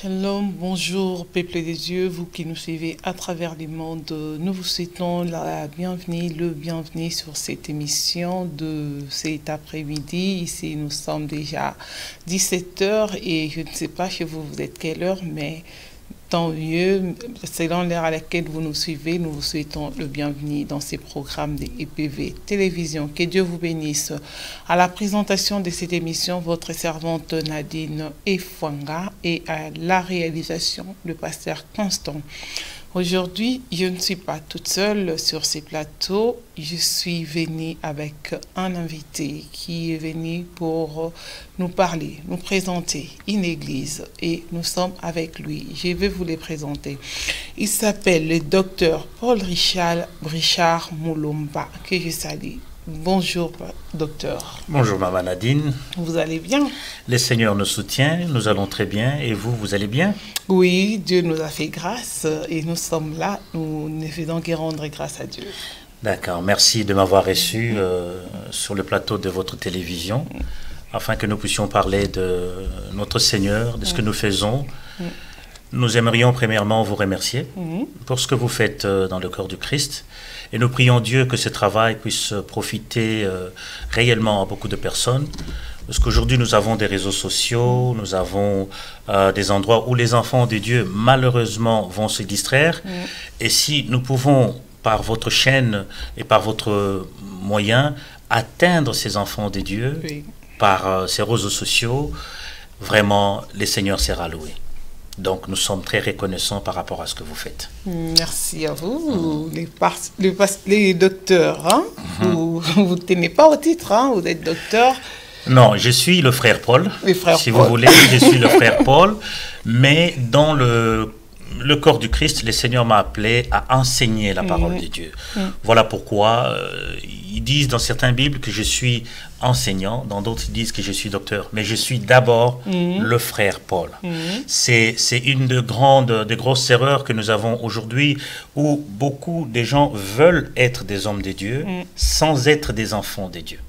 Shalom, bonjour peuple des dieux, vous qui nous suivez à travers le monde, nous vous souhaitons la bienvenue, le bienvenu sur cette émission de cet après-midi. Ici nous sommes déjà 17 h et je ne sais pas chez vous, vous êtes quelle heure, mais tant mieux, selon l'heure à laquelle vous nous suivez, nous vous souhaitons le bienvenu dans ces programmes de EPV Télévision. Que Dieu vous bénisse. À la présentation de cette émission, votre servante Nadine Efwanga et à la réalisation, le pasteur Constant. Aujourd'hui, je ne suis pas toute seule sur ces plateaux. Je suis venue avec un invité qui est venu pour nous parler, nous présenter une église. Et nous sommes avec lui. Je vais vous les présenter. Il s'appelle le docteur Paul Richard Moulomba, que je salue. Bonjour, docteur. Bonjour, Maman Nadine. Vous allez bien? Le Seigneur nous soutient, nous allons très bien. Et vous, vous allez bien? Oui, Dieu nous a fait grâce et nous sommes là. Nous ne faisons que rendre grâce à Dieu. D'accord, merci de m'avoir reçu sur le plateau de votre télévision, afin que nous puissions parler de notre Seigneur, de ce que nous faisons. Nous aimerions premièrement vous remercier pour ce que vous faites dans le corps du Christ. Et nous prions Dieu que ce travail puisse profiter réellement à beaucoup de personnes. Parce qu'aujourd'hui, nous avons des réseaux sociaux, nous avons des endroits où les enfants de Dieu, malheureusement, vont se distraire. Et si nous pouvons, par votre chaîne et par votre moyen, atteindre ces enfants de Dieu, par ces réseaux sociaux, vraiment, le Seigneur sera loué. Donc, nous sommes très reconnaissants par rapport à ce que vous faites. Merci à vous, les docteurs. Hein? Vous ne tenez pas au titre, hein? Vous êtes docteur. Non, je suis le frère Paul. Si vous voulez, je suis le frère Paul. Mais dans le corps du Christ, le Seigneur m'a appelé à enseigner la parole de Dieu. Voilà pourquoi ils disent dans certaines Bibles que je suis enseignant, dans d'autres ils disent que je suis docteur, mais je suis d'abord le frère Paul. C'est une des grosses erreurs que nous avons aujourd'hui, où beaucoup de gens veulent être des hommes de Dieu sans être des enfants de Dieu.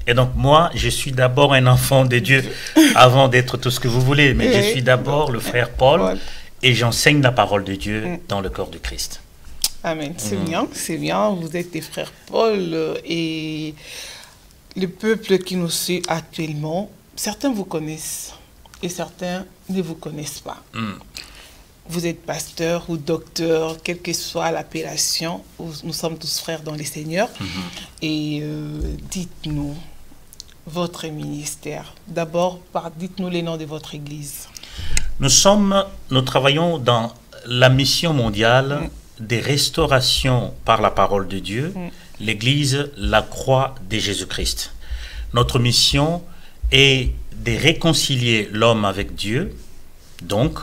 Et donc moi, je suis d'abord un enfant de Dieu avant d'être tout ce que vous voulez, mais je suis d'abord le frère Paul et j'enseigne la parole de Dieu dans le corps du Christ. Amen, c'est bien, vous êtes des frères Paul et le peuple qui nous suit actuellement, certains vous connaissent et certains ne vous connaissent pas. Vous êtes pasteur ou docteur, quelle que soit l'appellation, nous sommes tous frères dans le Seigneur. Et dites-nous votre ministère. D'abord, dites-nous les noms de votre église. Nous travaillons dans la mission mondiale des restaurations par la parole de Dieu, l'église La Croix de Jésus-Christ. Notre mission est de réconcilier l'homme avec Dieu, donc,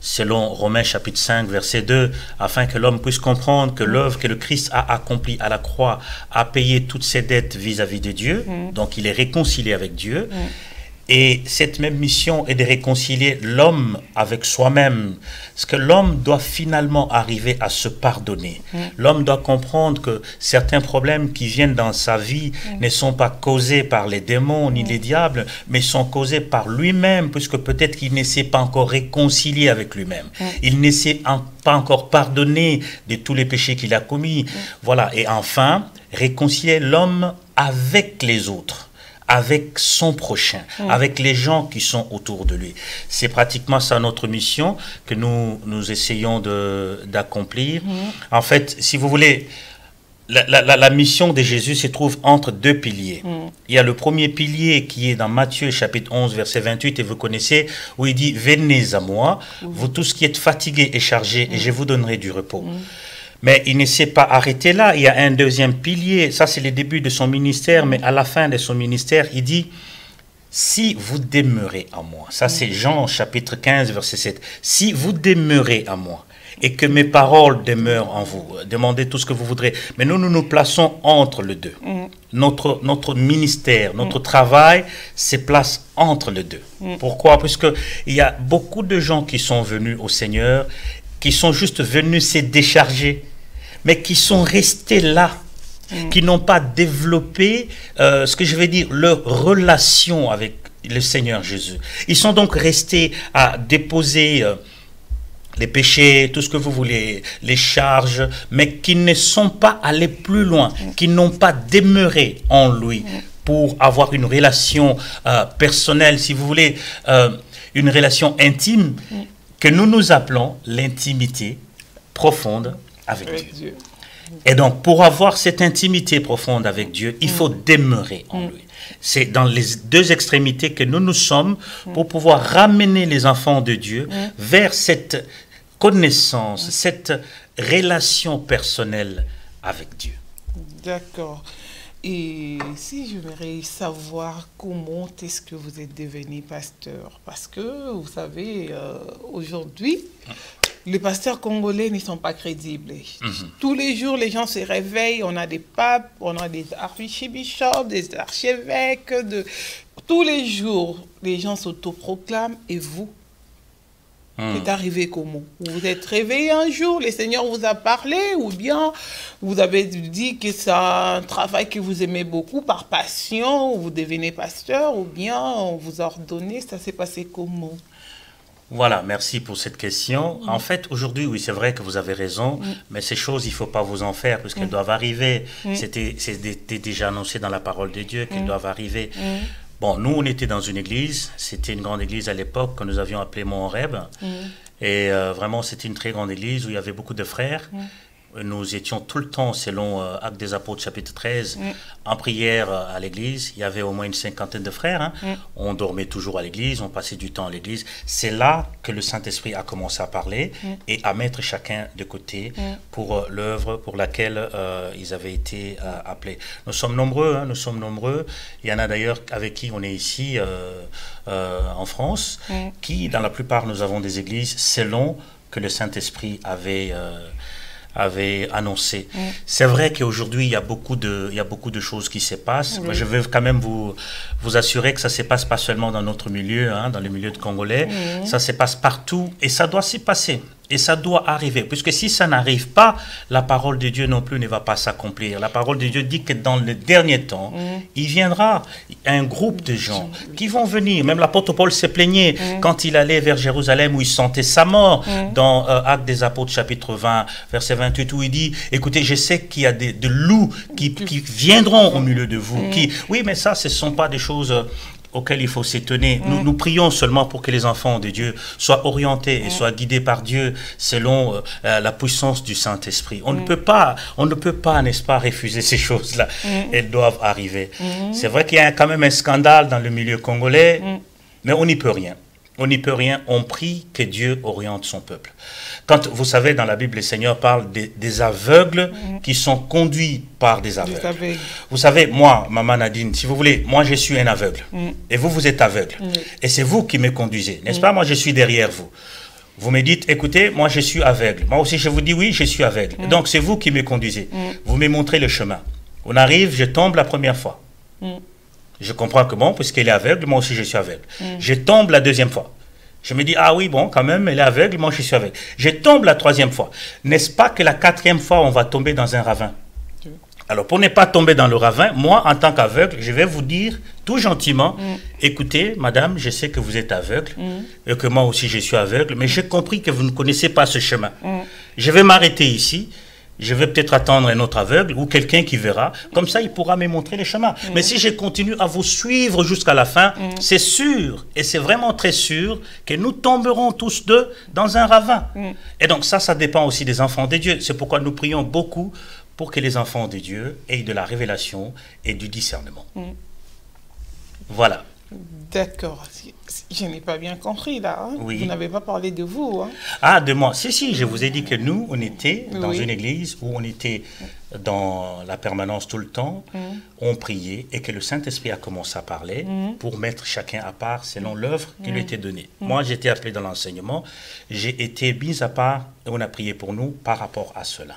selon Romains chapitre 5, verset 2, afin que l'homme puisse comprendre que l'œuvre que le Christ a accomplie à la croix a payé toutes ses dettes vis-à-vis de Dieu, donc il est réconcilié avec Dieu. Et cette même mission est de réconcilier l'homme avec soi-même. Parce que l'homme doit finalement arriver à se pardonner. L'homme doit comprendre que certains problèmes qui viennent dans sa vie ne sont pas causés par les démons ni les diables, mais sont causés par lui-même, puisque peut-être qu'il ne s'est pas encore réconcilié avec lui-même. Il ne s'est pas encore pardonné de tous les péchés qu'il a commis. Voilà. Et enfin, réconcilier l'homme avec les autres, avec son prochain, avec les gens qui sont autour de lui. C'est pratiquement ça notre mission que nous essayons d'accomplir. En fait, si vous voulez, la mission de Jésus se trouve entre deux piliers. Il y a le premier pilier qui est dans Matthieu chapitre 11, verset 28, et vous connaissez, où il dit « Venez à moi, vous tous qui êtes fatigués et chargés, et je vous donnerai du repos ». Mais il ne s'est pas arrêté là. Il y a un deuxième pilier. Ça, c'est le début de son ministère. Mais à la fin de son ministère, il dit, si vous demeurez à moi. Ça, c'est Jean chapitre 15, verset 7. Si vous demeurez à moi et que mes paroles demeurent en vous, demandez tout ce que vous voudrez. Mais nous nous plaçons entre les deux. Notre ministère, notre travail se place entre les deux. Pourquoi? Parce qu'il y a beaucoup de gens qui sont venus au Seigneur, qui sont juste venus se décharger, mais qui sont restés là, qui n'ont pas développé, ce que je veux dire, leur relation avec le Seigneur Jésus. Ils sont donc restés à déposer les péchés, tout ce que vous voulez, les charges, mais qui ne sont pas allés plus loin, qui n'ont pas demeuré en lui pour avoir une relation personnelle, si vous voulez, une relation intime, que nous appelons l'intimité profonde avec Dieu. Et donc, pour avoir cette intimité profonde avec Dieu, il faut demeurer en lui. C'est dans les deux extrémités que nous sommes pour pouvoir ramener les enfants de Dieu vers cette connaissance, cette relation personnelle avec Dieu. D'accord. Et si j'aimerais savoir comment est-ce que vous êtes devenu pasteur, parce que vous savez, aujourd'hui, les pasteurs congolais ne sont pas crédibles. Tous les jours, les gens se réveillent, on a des papes, on a des archibishops, des archevêques, tous les jours, les gens s'autoproclament. Et vous, c'est arrivé comment? Vous vous êtes réveillé un jour, le Seigneur vous a parlé, ou bien vous avez dit que c'est un travail que vous aimez beaucoup par passion, vous devenez pasteur, ou bien on vous a ordonné, ça s'est passé comment? Voilà, merci pour cette question. En fait, aujourd'hui, oui, c'est vrai que vous avez raison, mais ces choses, il ne faut pas vous en faire, puisqu'elles doivent arriver. C'était déjà annoncé dans la parole de Dieu qu'elles doivent arriver. Bon, nous, on était dans une église, c'était une grande église à l'époque que nous avions appelée Mont-Horeb. Et vraiment, c'était une très grande église où il y avait beaucoup de frères. Nous étions tout le temps, selon Actes des Apôtres, chapitre 13, en prière à l'église. Il y avait au moins une cinquantaine de frères. On dormait toujours à l'église, on passait du temps à l'église. C'est là que le Saint-Esprit a commencé à parler et à mettre chacun de côté pour l'œuvre pour laquelle ils avaient été appelés. Nous sommes nombreux, nous sommes nombreux. Il y en a d'ailleurs avec qui on est ici en France, qui, dans la plupart, nous avons des églises selon que le Saint-Esprit avait annoncé. C'est vrai qu'aujourd'hui, il y a beaucoup de choses qui se passent. Mais je veux quand même vous assurer que ça ne se passe pas seulement dans notre milieu, dans le milieu de Congolais. Ça se passe partout et ça doit s'y passer. Et ça doit arriver, puisque si ça n'arrive pas, la parole de Dieu non plus ne va pas s'accomplir. La parole de Dieu dit que dans le dernier temps, il viendra un groupe de gens qui vont venir. Même l'apôtre Paul se plaignait quand il allait vers Jérusalem où il sentait sa mort. Dans Actes des Apôtres, chapitre 20, verset 28, où il dit, écoutez, je sais qu'il y a des loups qui viendront au milieu de vous. Oui, mais ça, ce ne sont pas des choses auxquelles il faut s'étonner. Nous prions seulement pour que les enfants de Dieu soient orientés et soient guidés par Dieu selon la puissance du Saint-Esprit. On ne peut pas, n'est-ce pas, refuser ces choses-là. Elles doivent arriver. C'est vrai qu'il y a quand même un scandale dans le milieu congolais, mais on n'y peut rien. On n'y peut rien, on prie que Dieu oriente son peuple. Quand, vous savez, dans la Bible, le Seigneur parle des aveugles qui sont conduits par des aveugles. Vous savez, moi, Maman Nadine, si vous voulez, moi je suis un aveugle. Et vous êtes aveugle. Et c'est vous qui me conduisez, n'est-ce pas? Moi je suis derrière vous. Vous me dites, écoutez, moi je suis aveugle. Moi aussi je vous dis, oui, je suis aveugle. Donc c'est vous qui me conduisez. Vous me montrez le chemin. On arrive, je tombe la première fois. Je comprends que bon, puisqu'elle est aveugle, moi aussi je suis aveugle. Je tombe la deuxième fois. Je me dis, ah oui, bon, quand même, elle est aveugle, moi je suis aveugle. Je tombe la troisième fois. N'est-ce pas que la quatrième fois, on va tomber dans un ravin? Alors, pour ne pas tomber dans le ravin, moi, en tant qu'aveugle, je vais vous dire tout gentiment, écoutez, madame, je sais que vous êtes aveugle, et que moi aussi je suis aveugle, mais j'ai compris que vous ne connaissez pas ce chemin. Je vais m'arrêter ici. Je vais peut-être attendre un autre aveugle ou quelqu'un qui verra. Comme ça, il pourra me montrer le chemin. Mais si je continue à vous suivre jusqu'à la fin, c'est sûr, et c'est vraiment très sûr, que nous tomberons tous deux dans un ravin. Et donc ça dépend aussi des enfants de Dieu. C'est pourquoi nous prions beaucoup pour que les enfants de Dieu aient de la révélation et du discernement. Voilà. D'accord. Je n'ai pas bien compris là. Oui. Vous n'avez pas parlé de vous. Ah, de moi. Si, je vous ai dit que nous, on était dans une église où on était dans la permanence tout le temps. On priait et que le Saint-Esprit a commencé à parler pour mettre chacun à part selon l'œuvre qui lui était donnée. Moi, j'étais appelé dans l'enseignement. J'ai été mis à part et on a prié pour nous par rapport à cela.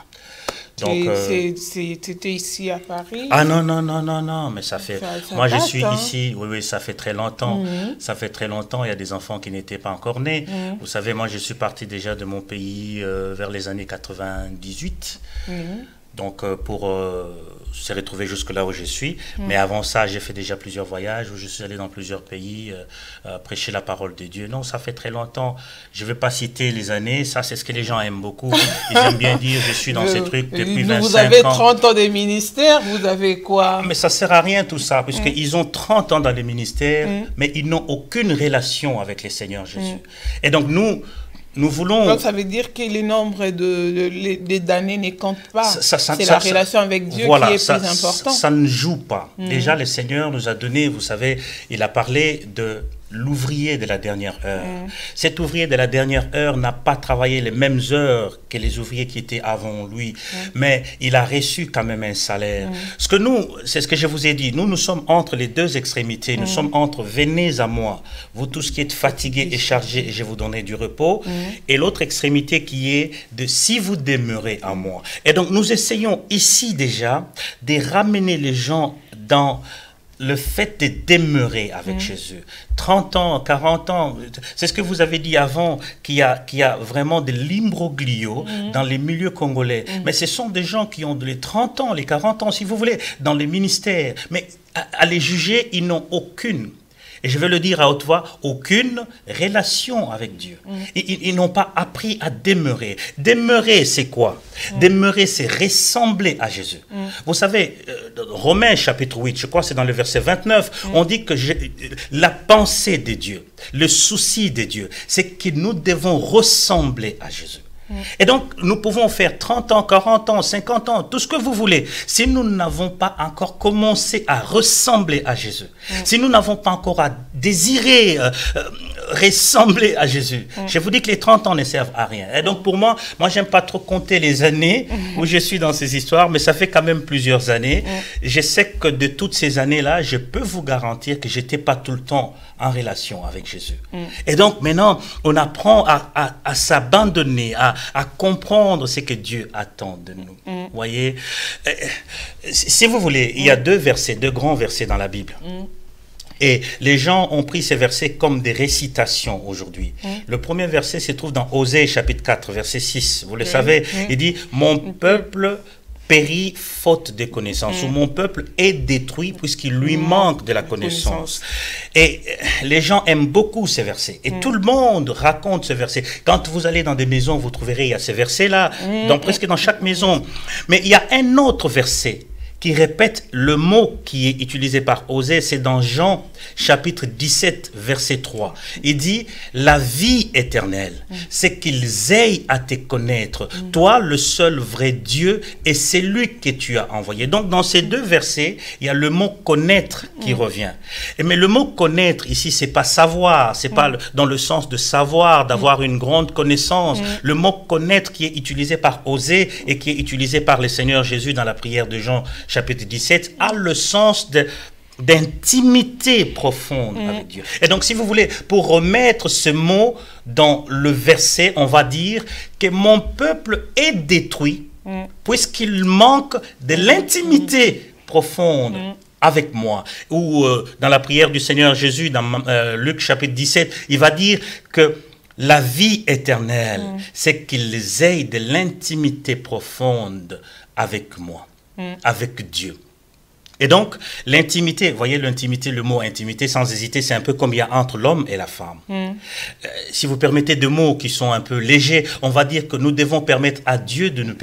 Donc, c'était ici à Paris? Ah non, mais ça fait... moi, je suis ici, oui, ça fait très longtemps. Ça fait très longtemps, il y a des enfants qui n'étaient pas encore nés. Vous savez, moi, je suis parti déjà de mon pays vers les années 98. Donc, pour se retrouver jusque là où je suis. Mais avant ça, j'ai fait déjà plusieurs voyages où je suis allé dans plusieurs pays prêcher la parole de Dieu. Non, ça fait très longtemps. Je ne vais pas citer les années. Ça, c'est ce que les gens aiment beaucoup. Ils aiment bien dire, je suis dans ces trucs depuis 25 ans. Vous avez 30 ans de ministère, vous avez quoi? Mais ça ne sert à rien tout ça, puisqu'ils ont 30 ans dans les ministères, mais ils n'ont aucune relation avec le Seigneur Jésus. Et donc, nous voulons... Donc ça veut dire que le nombre d'années ne compte pas. C'est la relation avec Dieu qui est plus importante. Ça ne joue pas. Déjà, le Seigneur nous a donné, vous savez, il a parlé de l'ouvrier de la dernière heure. Cet ouvrier de la dernière heure n'a pas travaillé les mêmes heures que les ouvriers qui étaient avant lui, mais il a reçu quand même un salaire. C'est ce que je vous ai dit, nous sommes entre les deux extrémités, nous sommes entre venez à moi, vous tous qui êtes fatigués et chargés, et je vous donnerai du repos, et l'autre extrémité qui est de si vous demeurez à moi. Et donc nous essayons ici déjà de ramener les gens dans le fait de demeurer avec Jésus. 30 ans, 40 ans, c'est ce que vous avez dit avant, qu'il y a vraiment de l'imbroglio dans les milieux congolais. Mais ce sont des gens qui ont les 30 ans, les 40 ans, si vous voulez, dans les ministères. Mais à les juger, ils n'ont aucune, et je veux le dire à haute voix, aucune relation avec Dieu. Ils n'ont pas appris à demeurer. Demeurer, c'est quoi? Demeurer, c'est ressembler à Jésus. Vous savez, Romains chapitre 8, je crois que c'est dans le verset 29, on dit que la pensée de Dieu, le souci de Dieu, c'est que nous devons ressembler à Jésus. Et donc, nous pouvons faire 30 ans, 40 ans, 50 ans, tout ce que vous voulez. Si nous n'avons pas encore commencé à ressembler à Jésus, si nous n'avons pas encore à désirer ressembler à Jésus, je vous dis que les 30 ans ne servent à rien. Et donc, pour moi, j'aime pas trop compter les années où je suis dans ces histoires, mais ça fait quand même plusieurs années. Je sais que de toutes ces années-là, je peux vous garantir que j'étais pas tout le temps en relation avec Jésus. Et donc, maintenant, on apprend à s'abandonner, à comprendre ce que Dieu attend de nous. Voyez, si vous voulez, il y a deux grands versets dans la Bible. Et les gens ont pris ces versets comme des récitations aujourd'hui. Le premier verset se trouve dans Osée chapitre 4, verset 6. Vous le savez, il dit « Mon peuple périt faute de connaissance, ou mon peuple est détruit puisqu'il lui manque de la connaissance. » Et les gens aiment beaucoup ces versets. Et tout le monde raconte ces versets. Quand vous allez dans des maisons, vous trouverez, il y a ces versets-là, presque dans chaque maison. Mais il y a un autre verset qui répète le mot qui est utilisé par Osée, c'est dans Jean chapitre 17, verset 3. Il dit, la vie éternelle, c'est qu'ils aient à te connaître, toi le seul vrai Dieu, et c'est lui que tu as envoyé. Donc dans ces deux versets, il y a le mot connaître qui revient. Mais le mot connaître ici, c'est pas savoir, c'est pas dans le sens de savoir, d'avoir une grande connaissance. Le mot connaître qui est utilisé par Osée et qui est utilisé par le Seigneur Jésus dans la prière de Jean chapitre 17 a le sens d'intimité profonde avec Dieu. Et donc, si vous voulez, pour remettre ce mot dans le verset, on va dire que mon peuple est détruit puisqu'il manque de l'intimité profonde avec moi. Ou dans la prière du Seigneur Jésus, dans Luc chapitre 17, il va dire que la vie éternelle, c'est qu'ils aient de l'intimité profonde avec moi. Avec Dieu. Et donc, l'intimité, voyez l'intimité, le mot intimité, sans hésiter, c'est un peu comme il y a entre l'homme et la femme. Si vous permettez deux mots qui sont un peu légers, on va dire que nous devons permettre à Dieu de nous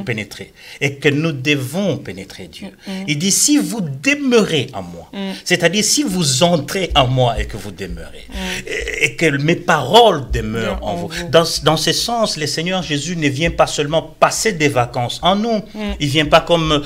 pénétrer et que nous devons pénétrer Dieu. Il dit, si vous demeurez en moi, c'est-à-dire si vous entrez en moi et que vous demeurez, et que mes paroles demeurent en vous. Dans ce sens, le Seigneur Jésus ne vient pas seulement passer des vacances en nous, il ne vient pas comme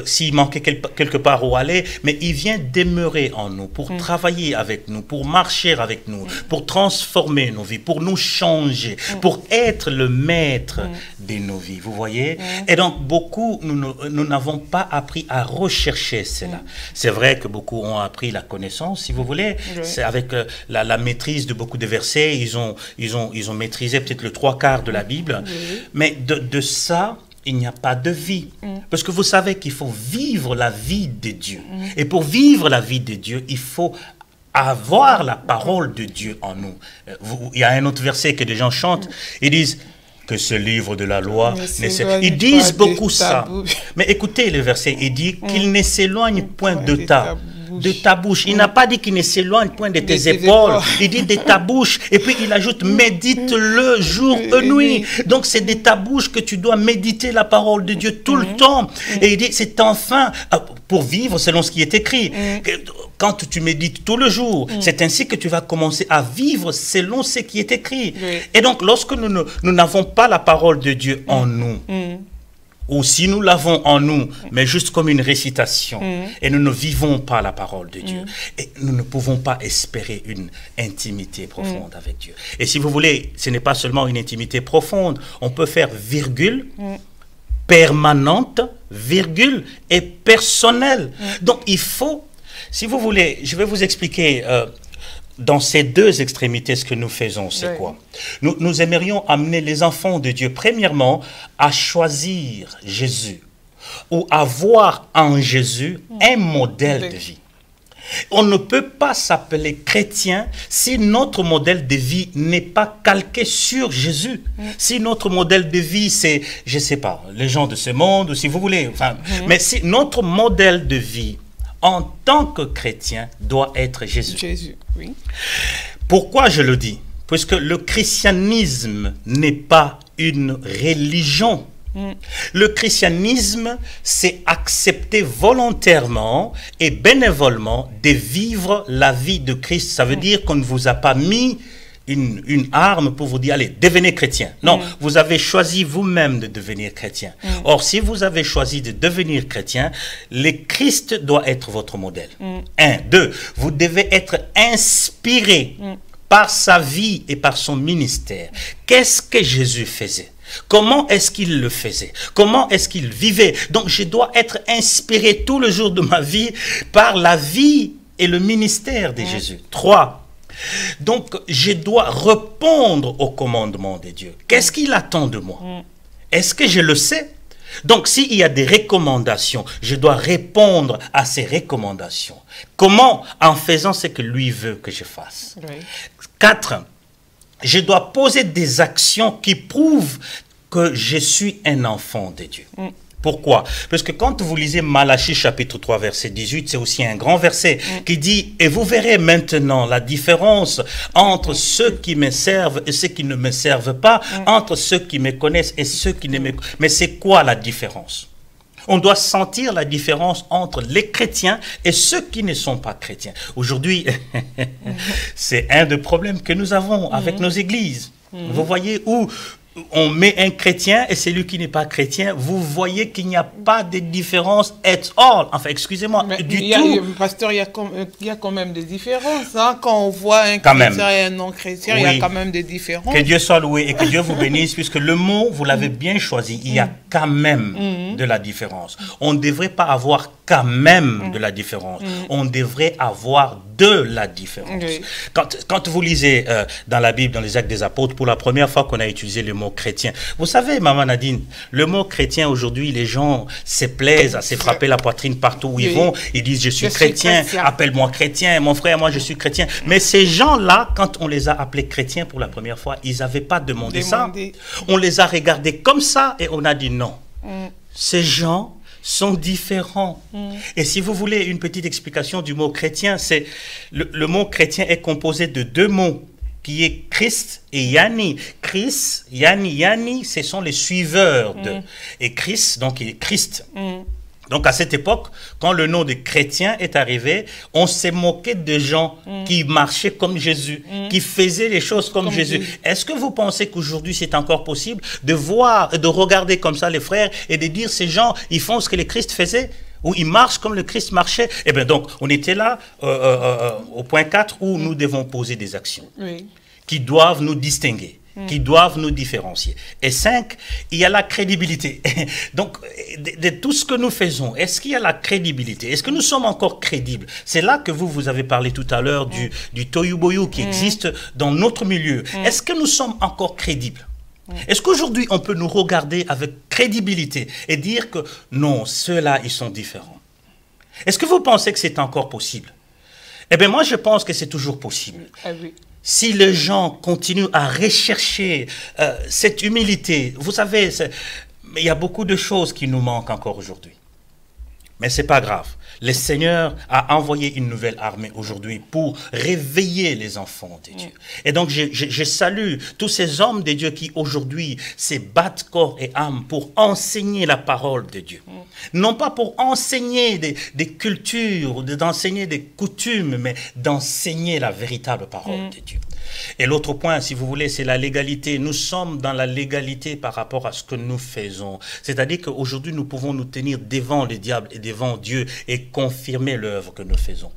s'il manquait quelque part où aller, mais il vient demeurer en nous pour travailler avec nous, pour marcher avec nous, pour transformer nos vies, pour nous changer, pour être le maître de nos vies, vous voyez. Et donc beaucoup, nous n'avons pas appris à rechercher cela. C'est vrai que beaucoup ont appris la connaissance, si vous voulez, c'est avec la maîtrise de beaucoup de versets, ils ont maîtrisé peut-être le 3/4 de la Bible, mais de ça, il n'y a pas de vie. Parce que vous savez qu'il faut vivre la vie de Dieu. Et pour vivre la vie de Dieu, il faut avoir la parole de Dieu en nous. Il y a un autre verset que des gens chantent. Ils disent, que ce livre de la loi... Ils disent beaucoup ça. Mais écoutez le verset, il dit qu'il ne s'éloigne point de ta bouche. Il n'a pas dit qu'il ne s'éloigne point de tes épaules. Il dit de ta bouche. Et puis il ajoute, médite-le jour et nuit. Donc c'est de ta bouche que tu dois méditer la parole de Dieu tout le temps. Et il dit, c'est enfin pour vivre selon ce qui est écrit. Quand tu médites tout le jour, c'est ainsi que tu vas commencer à vivre selon ce qui est écrit. Et donc lorsque nous n'avons pas la parole de Dieu en nous, ou si nous l'avons en nous, mais juste comme une récitation, et nous ne vivons pas la parole de Dieu, et nous ne pouvons pas espérer une intimité profonde avec Dieu. Et si vous voulez, ce n'est pas seulement une intimité profonde, on peut faire virgule, permanente, virgule, et personnelle. Donc il faut, si vous voulez, je vais vous expliquer... dans ces deux extrémités, ce que nous faisons, c'est quoi? Nous aimerions amener les enfants de Dieu, premièrement, à choisir Jésus ou à voir en Jésus un modèle de vie. On ne peut pas s'appeler chrétien si notre modèle de vie n'est pas calqué sur Jésus. Si notre modèle de vie, c'est, je ne sais pas, les gens de ce monde, ou si vous voulez, enfin, mais si notre modèle de vie, en tant que chrétien, doit être Jésus. Jésus, oui. Pourquoi je le dis? Puisque le christianisme n'est pas une religion. Le christianisme, c'est accepter volontairement et bénévolement de vivre la vie de Christ. Ça veut dire qu'on ne vous a pas mis une arme pour vous dire, allez, devenez chrétien. Non, vous avez choisi vous-même de devenir chrétien. Or, si vous avez choisi de devenir chrétien, le Christ doit être votre modèle. Un. Deux, vous devez être inspiré par sa vie et par son ministère. Qu'est-ce que Jésus faisait? Comment est-ce qu'il le faisait? Comment est-ce qu'il vivait? Donc, je dois être inspiré tout le jour de ma vie par la vie et le ministère de Jésus. Trois. Donc, je dois répondre au commandement de Dieu. Qu'est-ce qu'il attend de moi? Est-ce que je le sais? Donc, s'il y a des recommandations, je dois répondre à ces recommandations. Comment? En faisant ce que lui veut que je fasse. 4. Je dois poser des actions qui prouvent que je suis un enfant de Dieu. Pourquoi? Parce que quand vous lisez Malachie chapitre 3 verset 18, c'est aussi un grand verset qui dit « Et vous verrez maintenant la différence entre ceux qui me servent et ceux qui ne me servent pas, entre ceux qui me connaissent et ceux qui ne me connaissent. » Mais c'est quoi la différence? On doit sentir la différence entre les chrétiens et ceux qui ne sont pas chrétiens. Aujourd'hui, c'est un des problèmes que nous avons avec nos églises. Vous voyez où on met un chrétien et celui qui n'est pas chrétien, vous voyez qu'il n'y a pas de différence at all. Enfin, excusez-moi, du tout. Pasteur, il y a quand même des différences. Hein? Quand on voit un chrétien et un non-chrétien, il y a quand même des différences. Que Dieu soit loué et que Dieu vous bénisse, puisque le mot, vous l'avez bien choisi. Il y a quand même de la différence. On ne devrait pas avoir quand même de la différence. On devrait avoir de la différence. Quand vous lisez dans la Bible, dans les Actes des Apôtres, pour la première fois qu'on a utilisé le mot chrétien, vous savez, Maman Nadine, le mot chrétien aujourd'hui, les gens se plaisent à se frapper la poitrine partout où ils vont. Ils disent, je suis chrétien, appelle-moi chrétien, mon frère, moi je suis chrétien. Mais ces gens-là, quand on les a appelés chrétiens pour la première fois, ils n'avaient pas demandé ça. On les a regardés comme ça et on a dit non. Ces gens sont différents. Et si vous voulez une petite explication du mot chrétien, c'est le mot chrétien est composé de deux mots qui est Christ et Yanni. Christ, Yanni, ce sont les suiveurs de. Et Christ, donc il est Christ. Donc à cette époque, quand le nom de chrétien est arrivé, on s'est moqué de gens qui marchaient comme Jésus, qui faisaient les choses comme Jésus. Est-ce que vous pensez qu'aujourd'hui c'est encore possible de voir, de regarder comme ça les frères et de dire ces gens, ils font ce que le Christ faisait? Ou ils marchent comme le Christ marchait? Eh bien donc, on était là au point 4 où nous devons poser des actions qui doivent nous distinguer, qui doivent nous différencier. Et 5, il y a la crédibilité. Donc, de tout ce que nous faisons, est-ce qu'il y a la crédibilité? Est-ce que nous sommes encore crédibles? C'est là que vous avez parlé tout à l'heure du tohu-bohu qui existe dans notre milieu. Est-ce que nous sommes encore crédibles? Est-ce qu'aujourd'hui, on peut nous regarder avec crédibilité et dire que non, ceux-là, ils sont différents? Est-ce que vous pensez que c'est encore possible? Eh bien, moi, je pense que c'est toujours possible. si les gens continuent à rechercher cette humilité, vous savez, il y a beaucoup de choses qui nous manquent encore aujourd'hui. Mais ce n'est pas grave. Le Seigneur a envoyé une nouvelle armée aujourd'hui pour réveiller les enfants de Dieu. Et donc, je salue tous ces hommes de Dieu qui aujourd'hui se battent corps et âme pour enseigner la parole de Dieu. Non pas pour enseigner des cultures, d'enseigner des coutumes, mais d'enseigner la véritable parole de Dieu. Et l'autre point, si vous voulez, c'est la légalité. Nous sommes dans la légalité par rapport à ce que nous faisons. C'est-à-dire qu'aujourd'hui, nous pouvons nous tenir devant le diable et devant Dieu et confirmer l'œuvre que nous faisons.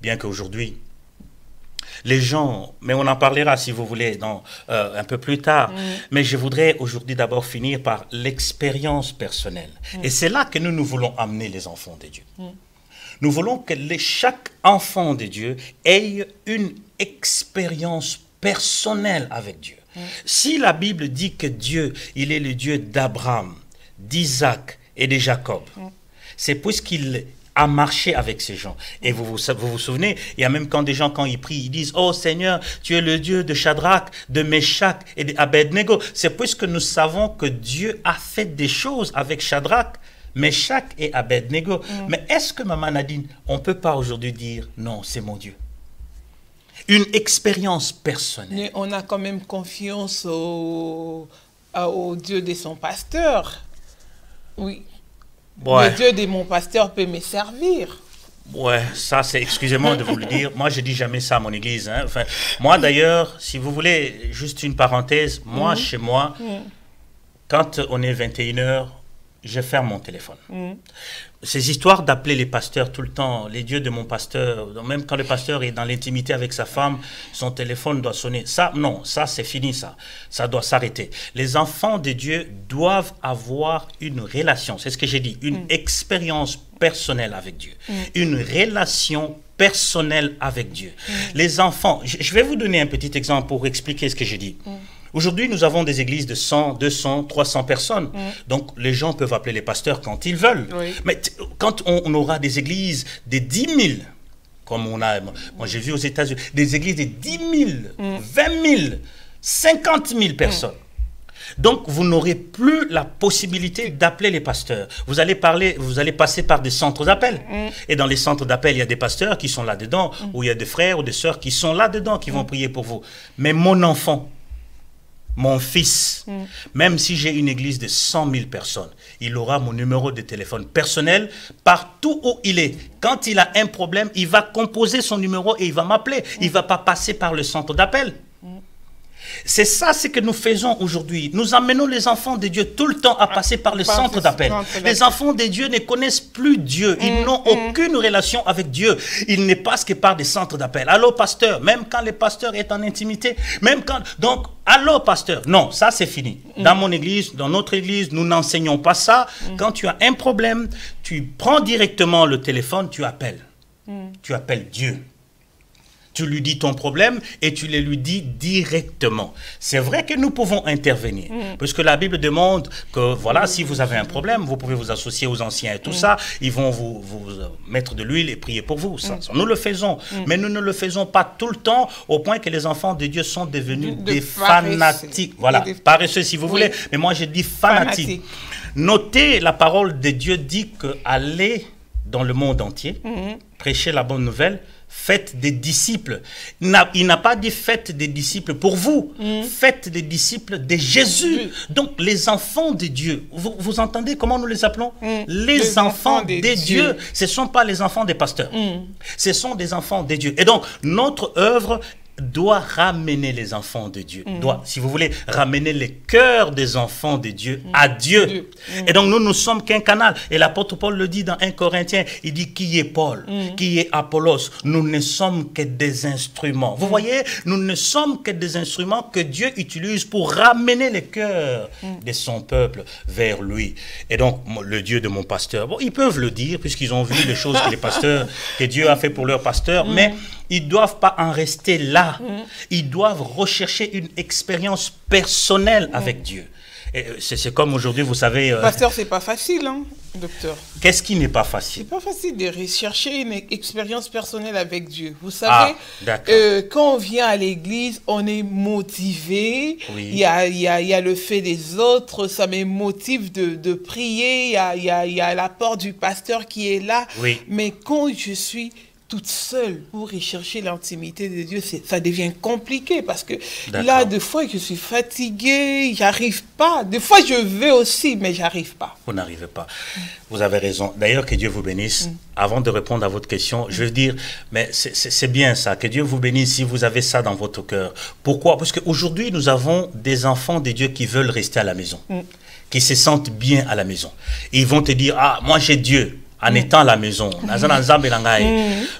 Bien qu'aujourd'hui, les gens, mais on en parlera si vous voulez un peu plus tard, mais je voudrais aujourd'hui d'abord finir par l'expérience personnelle. Et c'est là que nous voulons amener les enfants de Dieu. Nous voulons que chaque enfant de Dieu ait une expérience personnelle avec Dieu. Si la Bible dit que Dieu, il est le Dieu d'Abraham, d'Isaac et de Jacob, c'est puisqu'il a marché avec ces gens. Et vous vous souvenez, il y a même quand des gens, quand ils prient, ils disent « Oh Seigneur, tu es le Dieu de Shadrach, de Meshach et d'Abednego ». C'est puisque nous savons que Dieu a fait des choses avec Shadrach, Meshach et Abednego. Mais est-ce que, Maman Nadine, on ne peut pas aujourd'hui dire « Non, c'est mon Dieu ». Une expérience personnelle. Mais on a quand même confiance au Dieu de son pasteur. Oui. Ouais. Le Dieu de mon pasteur peut me servir. Ouais, ça c'est, excusez-moi de vous le dire, moi je dis jamais ça à mon église. Hein. Enfin, moi d'ailleurs, si vous voulez, juste une parenthèse, moi chez moi, quand on est 21h, je ferme mon téléphone. Ces histoires d'appeler les pasteurs tout le temps, les dieux de mon pasteur, même quand le pasteur est dans l'intimité avec sa femme, son téléphone doit sonner. Ça, non, ça c'est fini, ça doit s'arrêter. Les enfants de Dieu doivent avoir une relation, c'est ce que j'ai dit, une expérience personnelle avec Dieu, une relation personnelle avec Dieu. Les enfants, je vais vous donner un petit exemple pour expliquer ce que j'ai dit. Aujourd'hui, nous avons des églises de 100, 200, 300 personnes. Donc, les gens peuvent appeler les pasteurs quand ils veulent. Oui. Mais quand on aura des églises de 10 000, comme on a, moi j'ai vu aux États-Unis, des églises de 10 000, 20 000, 50 000 personnes. Donc, vous n'aurez plus la possibilité d'appeler les pasteurs. Vous allez passer par des centres d'appel. Et dans les centres d'appel, il y a des pasteurs qui sont là-dedans, ou il y a des frères ou des sœurs qui sont là-dedans, qui vont prier pour vous. Mais mon enfant, mon fils, même si j'ai une église de 100 000 personnes, il aura mon numéro de téléphone personnel partout où il est. Quand il a un problème, il va composer son numéro et il va m'appeler. Il ne va pas passer par le centre d'appel. C'est ça ce que nous faisons aujourd'hui. Nous amenons les enfants de Dieu tout le temps à passer par le centre d'appel. Les enfants de Dieu ne connaissent plus Dieu. Ils n'ont aucune relation avec Dieu. Ils ne passent que par des centres d'appel. Allô, pasteur, même quand le pasteur est en intimité, même quand... Donc, allô, pasteur. Non, ça c'est fini. Dans mon église, dans notre église, nous n'enseignons pas ça. Quand tu as un problème, tu prends directement le téléphone, tu appelles. Tu appelles Dieu. Tu lui dis ton problème et tu le lui dis directement. C'est vrai que nous pouvons intervenir. Parce que la Bible demande que, voilà, si vous avez un problème, vous pouvez vous associer aux anciens et tout ça. Ils vont vous mettre de l'huile et prier pour vous. Ça, nous le faisons. Mais nous ne le faisons pas tout le temps au point que les enfants de Dieu sont devenus des fanatiques. Voilà, paresseux si vous voulez. Mais moi, je dis fanatiques. Notez, la parole de Dieu dit que aller dans le monde entier, prêcher la bonne nouvelle, faites des disciples. Il n'a pas dit faites des disciples pour vous. Faites des disciples de Jésus. Donc les enfants de Dieu, vous entendez comment nous les appelons? Les enfants de Dieu. Ce ne sont pas les enfants des pasteurs. Ce sont des enfants de Dieu. Et donc notre œuvre doit ramener les enfants de Dieu, doit, si vous voulez, ramener les cœurs des enfants de Dieu à Dieu. Et donc nous ne sommes qu'un canal. Et l'apôtre Paul le dit dans 1 Corinthiens, il dit qui est Paul, qui est Apollos. Nous ne sommes que des instruments. Vous voyez, nous ne sommes que des instruments que Dieu utilise pour ramener les cœurs de son peuple vers lui. Et donc le Dieu de mon pasteur, bon, ils peuvent le dire puisqu'ils ont vu les choses que les pasteurs, que Dieu a fait pour leurs pasteurs, mais ils ne doivent pas en rester là. Ils doivent rechercher une expérience personnelle avec Dieu. C'est comme aujourd'hui, vous savez... Pasteur, c'est pas facile, hein, docteur. Qu'est-ce qui n'est pas facile? C'est pas facile de rechercher une expérience personnelle avec Dieu. Vous savez, quand on vient à l'église, on est motivé. Oui. Il y a le fait des autres, ça me motive de prier. Il y a l'apport du pasteur qui est là. Oui. Mais quand je suis toute seule pour rechercher l'intimité de Dieu, ça devient compliqué parce que là, des fois, je suis fatiguée, j'arrive pas. Des fois, je veux aussi, mais j'arrive pas. Vous n'arrivez pas. Vous avez raison. D'ailleurs, que Dieu vous bénisse. Avant de répondre à votre question, je veux dire, mais c'est bien ça, que Dieu vous bénisse si vous avez ça dans votre cœur. Pourquoi? Parce qu'aujourd'hui, nous avons des enfants de Dieu qui veulent rester à la maison, qui se sentent bien à la maison. Et ils vont te dire, ah, moi j'ai Dieu. En étant à la maison.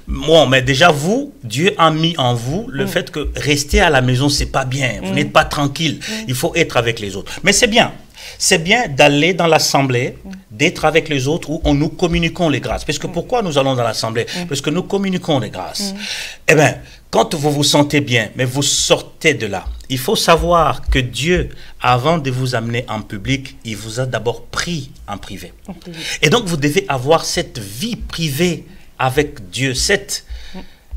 Bon, mais déjà vous, Dieu a mis en vous le fait que rester à la maison, c'est pas bien. Vous n'êtes pas tranquille. Il faut être avec les autres. Mais c'est bien. C'est bien d'aller dans l'assemblée, d'être avec les autres où nous communiquons les grâces. Parce que pourquoi nous allons dans l'assemblée? Parce que nous communiquons les grâces. Eh bien, quand vous vous sentez bien, mais vous sortez de là, il faut savoir que Dieu, avant de vous amener en public, il vous a d'abord pris en privé. Et donc, vous devez avoir cette vie privée avec Dieu, cette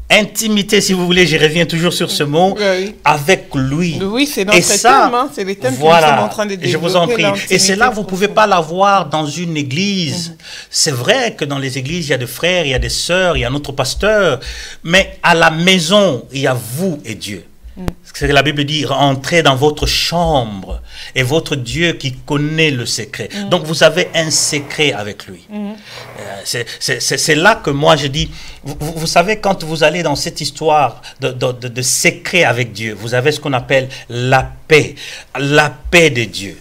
intimité, si vous voulez, je reviens toujours sur ce mot, avec lui. Oui, c'est notre thème, hein? C'est le thème que nous sommes en train de développer. Je vous en prie. Et c'est là, vous ne pouvez pas l'avoir dans une église. C'est vrai que dans les églises, il y a des frères, il y a des sœurs, il y a notre pasteur, mais à la maison, il y a vous et Dieu. C'est que la Bible dit, entrez dans votre chambre et votre Dieu qui connaît le secret. Donc vous avez un secret avec lui. C'est là que moi je dis, vous savez, quand vous allez dans cette histoire de secret avec Dieu, vous avez ce qu'on appelle la paix de Dieu.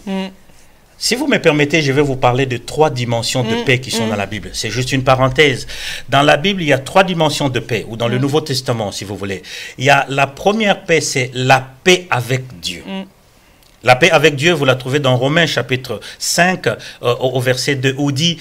Si vous me permettez, je vais vous parler de 3 dimensions de paix qui sont dans la Bible. C'est juste une parenthèse. Dans la Bible, il y a 3 dimensions de paix, ou dans le Nouveau Testament, si vous voulez. Il y a la première paix, c'est la paix avec Dieu. La paix avec Dieu, vous la trouvez dans Romains chapitre 5, au verset 2, où il dit,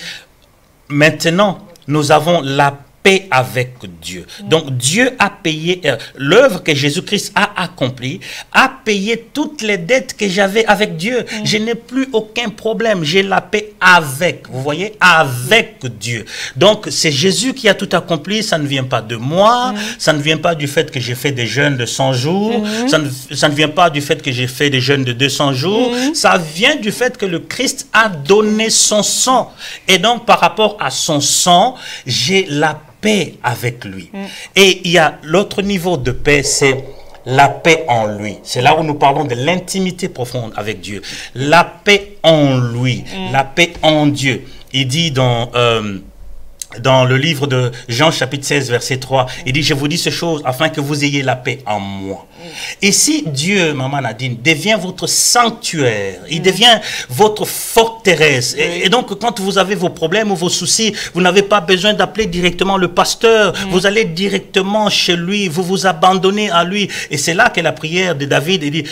maintenant, nous avons la paix avec Dieu. Donc Dieu a payé, l'œuvre que Jésus-Christ a accomplie, a payé toutes les dettes que j'avais avec Dieu. Je n'ai plus aucun problème, j'ai la paix avec, vous voyez, avec Dieu. Donc c'est Jésus qui a tout accompli, ça ne vient pas de moi, ça ne vient pas du fait que j'ai fait des jeûnes de 100 jours, ça ne vient pas du fait que j'ai fait des jeûnes de 200 jours, ça vient du fait que le Christ a donné son sang. Et donc par rapport à son sang, j'ai la paix avec lui. Et il y a l'autre niveau de paix, c'est la paix en lui. C'est là où nous parlons de l'intimité profonde avec Dieu. La paix en lui, la paix en Dieu. Il dit dans le livre de Jean chapitre 16 verset 3, il dit, je vous dis ces choses afin que vous ayez la paix en moi. Et si Dieu, Maman Nadine, devient votre sanctuaire, il devient votre forteresse, et donc quand vous avez vos problèmes ou vos soucis, vous n'avez pas besoin d'appeler directement le pasteur, vous allez directement chez lui, vous vous abandonnez à lui, et c'est là que la prière de David, il dit,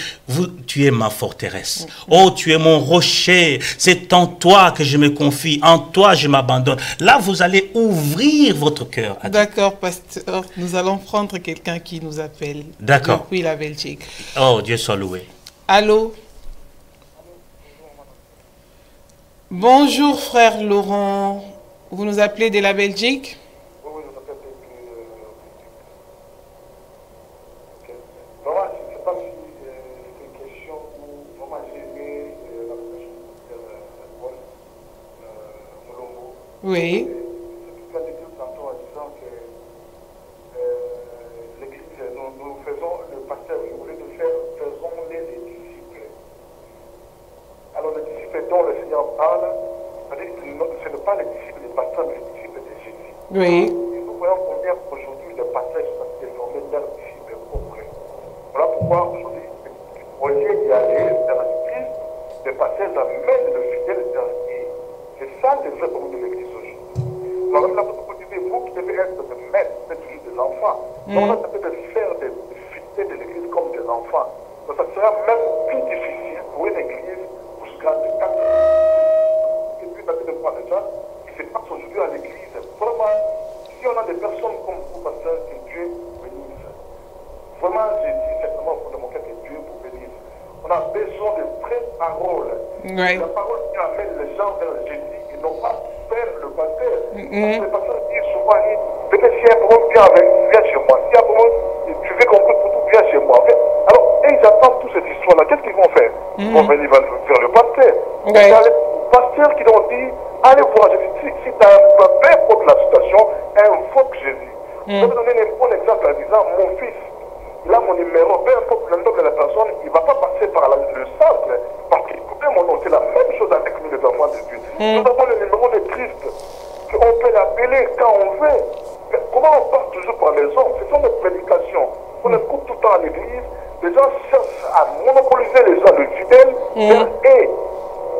tu es ma forteresse, oh tu es mon rocher, c'est en toi que je me confie, en toi je m'abandonne. Là vous allez ouvrir votre cœur. D'accord, pasteur, nous allons prendre quelqu'un qui nous appelle. D'accord. Depuis la Belgique. Oh, Dieu soit loué. Allô? Bonjour, frère Laurent. Vous nous appelez de la Belgique? Oui, je vous appelle vraiment, je ne sais pas si c'est une question où vraiment j'ai aimé la question de Paul Molombo. Oui. Ce qu'il a dit tantôt en disant que l'Église, nous faisons, le pasteur, je voulais nous faire, faisons-les les disciples. Alors les disciples dont le Seigneur parle, c'est-à-dire que ce n'est pas les disciples des pasteurs, mais les disciples de Jésus. Oui. Et nous voyons combien aujourd'hui les pasteurs sont déformés leurs disciples auprès. Voilà pourquoi aujourd'hui, au lieu d'y aller dans l'Église, les pasteurs amènent le fidèle dans l'Église. C'est ça le vrai problème de l'Église aujourd'hui. Alors même là, vous qui devez être des maîtres, vous êtes toujours des enfants. Donc là, ça peut faire des fidèles de l'Église comme des enfants. Donc ça sera même plus difficile pour une Église pour se garder et puis parce que de voir déjà, qui se passe aujourd'hui à l'Église. Vraiment, si on a des personnes comme vous, pasteur, que Dieu bénisse. Vraiment, j'ai dit certainement au fond de mon cœur que Dieu vous bénisse. On a besoin de vraies paroles. Oui. La parole qui amène les gens vers Jésus et non pas vers le pasteur. Les pasteurs disent souvent, peut-être s'il y a un problème, viens chez moi. S'il y a un problème, tu veux qu'on peut pour tout, viens chez moi. Alors, et ils attendent toute cette histoire-là. Qu'est-ce qu'ils vont faire? Ils vont venir vers le pasteur. Oui. C'est les pasteurs qui leur dit, allez voir Jésus. Si tu as peu importe la situation, invoque Jésus. Je vais vous donner un bon exemple en disant, mon fils, il a mon numéro, peu importe le nom de la personne, il ne va pas passer par le centre, parce qu'il peut mon nom. C'est la même chose avec nous, les enfants de Dieu. Nous avons le numéro de Christ, qu'on peut l'appeler quand on veut. Mais comment on passe toujours par les hommes? Ce sont des prédications. On écoute tout le temps à l'église, les gens cherchent à monopoliser les gens, le fidèle, vers eux.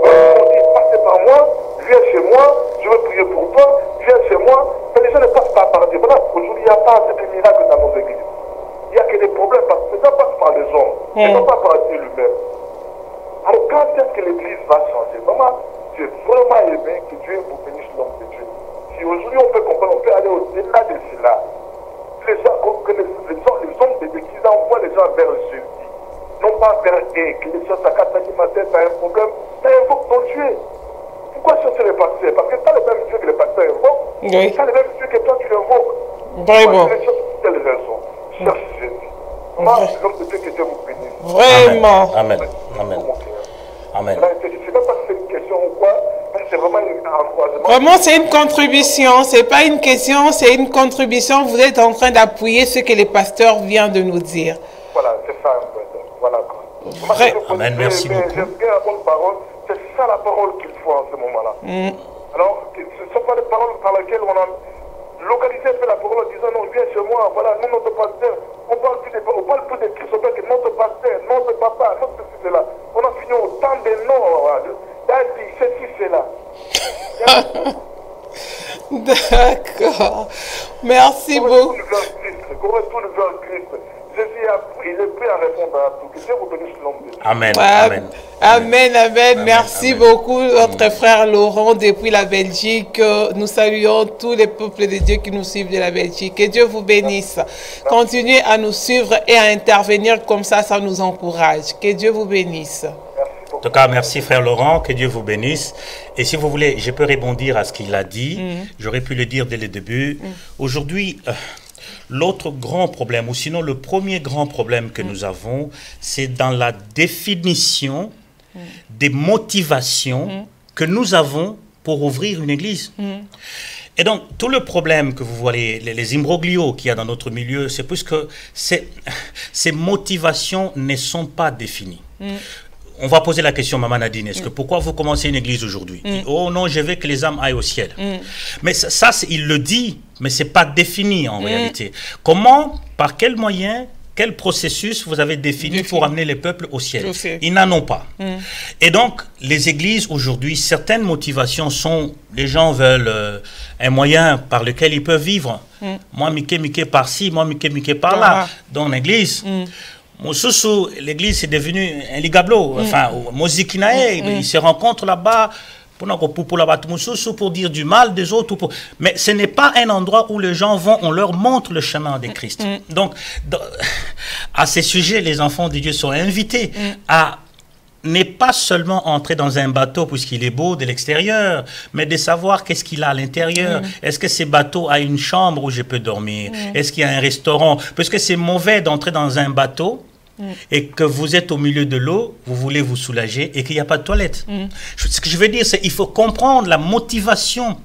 On dit, passez par moi, viens chez moi, je veux prier pour toi, viens chez moi. Mais les gens ne passent pas par Dieu. Voilà, aujourd'hui, il n'y a pas de miracle dans nos églises. Il n'y a que des problèmes parce que les gens passent par les hommes, mais pas par Dieu lui-même. Alors, quand est-ce que l'église va changer? Vraiment, j'ai vraiment aimé que Dieu vous bénisse l'homme de Dieu. Si aujourd'hui on peut comprendre, on peut aller au-delà de cela. Les gens, les hommes de l'église envoient les gens vers Jésus. Non pas vers eux, que les gens s'accatent du matin, tu as un problème, tu invoques ton Dieu. Pourquoi chercher les pasteurs? Parce que tu as le même Dieu que les pasteurs invoquent. Oui. Tu as le même Dieu que toi tu invoques. Vraiment. Tu cherches pour telle raison. Cherche Jésus. Moi, l'homme de Dieu que Dieu vous bénisse. Vraiment. Amen. Amen. Amen. Je ne sais pas si c'est une question ou quoi, mais c'est vraiment un encouragement. Vraiment, c'est une contribution. C'est pas une question, c'est une contribution. Vous êtes en train d'appuyer ce que les pasteurs viennent de nous dire. Voilà, c'est ça. Voilà. Amen, merci beaucoup. J'aime bien la bonne parole. C'est ça la parole qu'il faut en ce moment-là. Alors, ce ne sont pas des paroles par lesquelles on a localisé un peu la parole en disant non, viens chez moi, voilà, non, notre pasteur. On parle plus de Christ, on parle que notre pasteur, notre papa, notre ceci, c'est là. On a fini autant de noms. Daddy, ceci, c'est là. D'accord. Merci beaucoup. Qu'on retourne vers Christ. Jésus il est prêt à répondre à tout. Que Dieu vous bénisse le nom de Dieu. Amen. Amen. Amen, amen. Merci beaucoup, notre frère Laurent, depuis la Belgique. Nous saluons tous les peuples de Dieu qui nous suivent de la Belgique. Que Dieu vous bénisse. Continuez à nous suivre et à intervenir comme ça nous encourage. Que Dieu vous bénisse. En tout cas, merci frère Laurent, que Dieu vous bénisse. Et si vous voulez, je peux rebondir à ce qu'il a dit. J'aurais pu le dire dès le début. Aujourd'hui, l'autre grand problème, ou sinon le premier grand problème que nous avons, c'est dans la définition des motivations que nous avons pour ouvrir une église. Et donc, tout le problème que vous voyez, les imbroglios qu'il y a dans notre milieu, c'est plus que ces motivations ne sont pas définies. On va poser la question, Maman Nadine, est-ce que pourquoi vous commencez une église aujourd'hui? Oh non, je veux que les âmes aillent au ciel. Mais ça il le dit, mais ce n'est pas défini en réalité. Comment, par quel moyen, quel processus vous avez défini pour amener les peuples au ciel? Ils n'en ont pas. Et donc, les églises aujourd'hui, certaines motivations sont, les gens veulent un moyen par lequel ils peuvent vivre. Moi, Mickey par-ci, moi, Mickey par-là, dans l'église. L'église est devenue un ligablo, enfin, Mozikinae, ils se rencontrent là-bas pour dire du mal des autres. Mais ce n'est pas un endroit où les gens vont, on leur montre le chemin de Christ. Donc, à ces sujets, les enfants de Dieu sont invités à n'est pas seulement entrer dans un bateau puisqu'il est beau de l'extérieur, mais de savoir qu'est-ce qu'il a à l'intérieur. Est-ce que ce bateau a une chambre où je peux dormir? Est-ce qu'il y a un restaurant? Parce que c'est mauvais d'entrer dans un bateau et que vous êtes au milieu de l'eau, vous voulez vous soulager et qu'il n'y a pas de toilette. Ce que je veux dire, c'est qu'il faut comprendre la motivation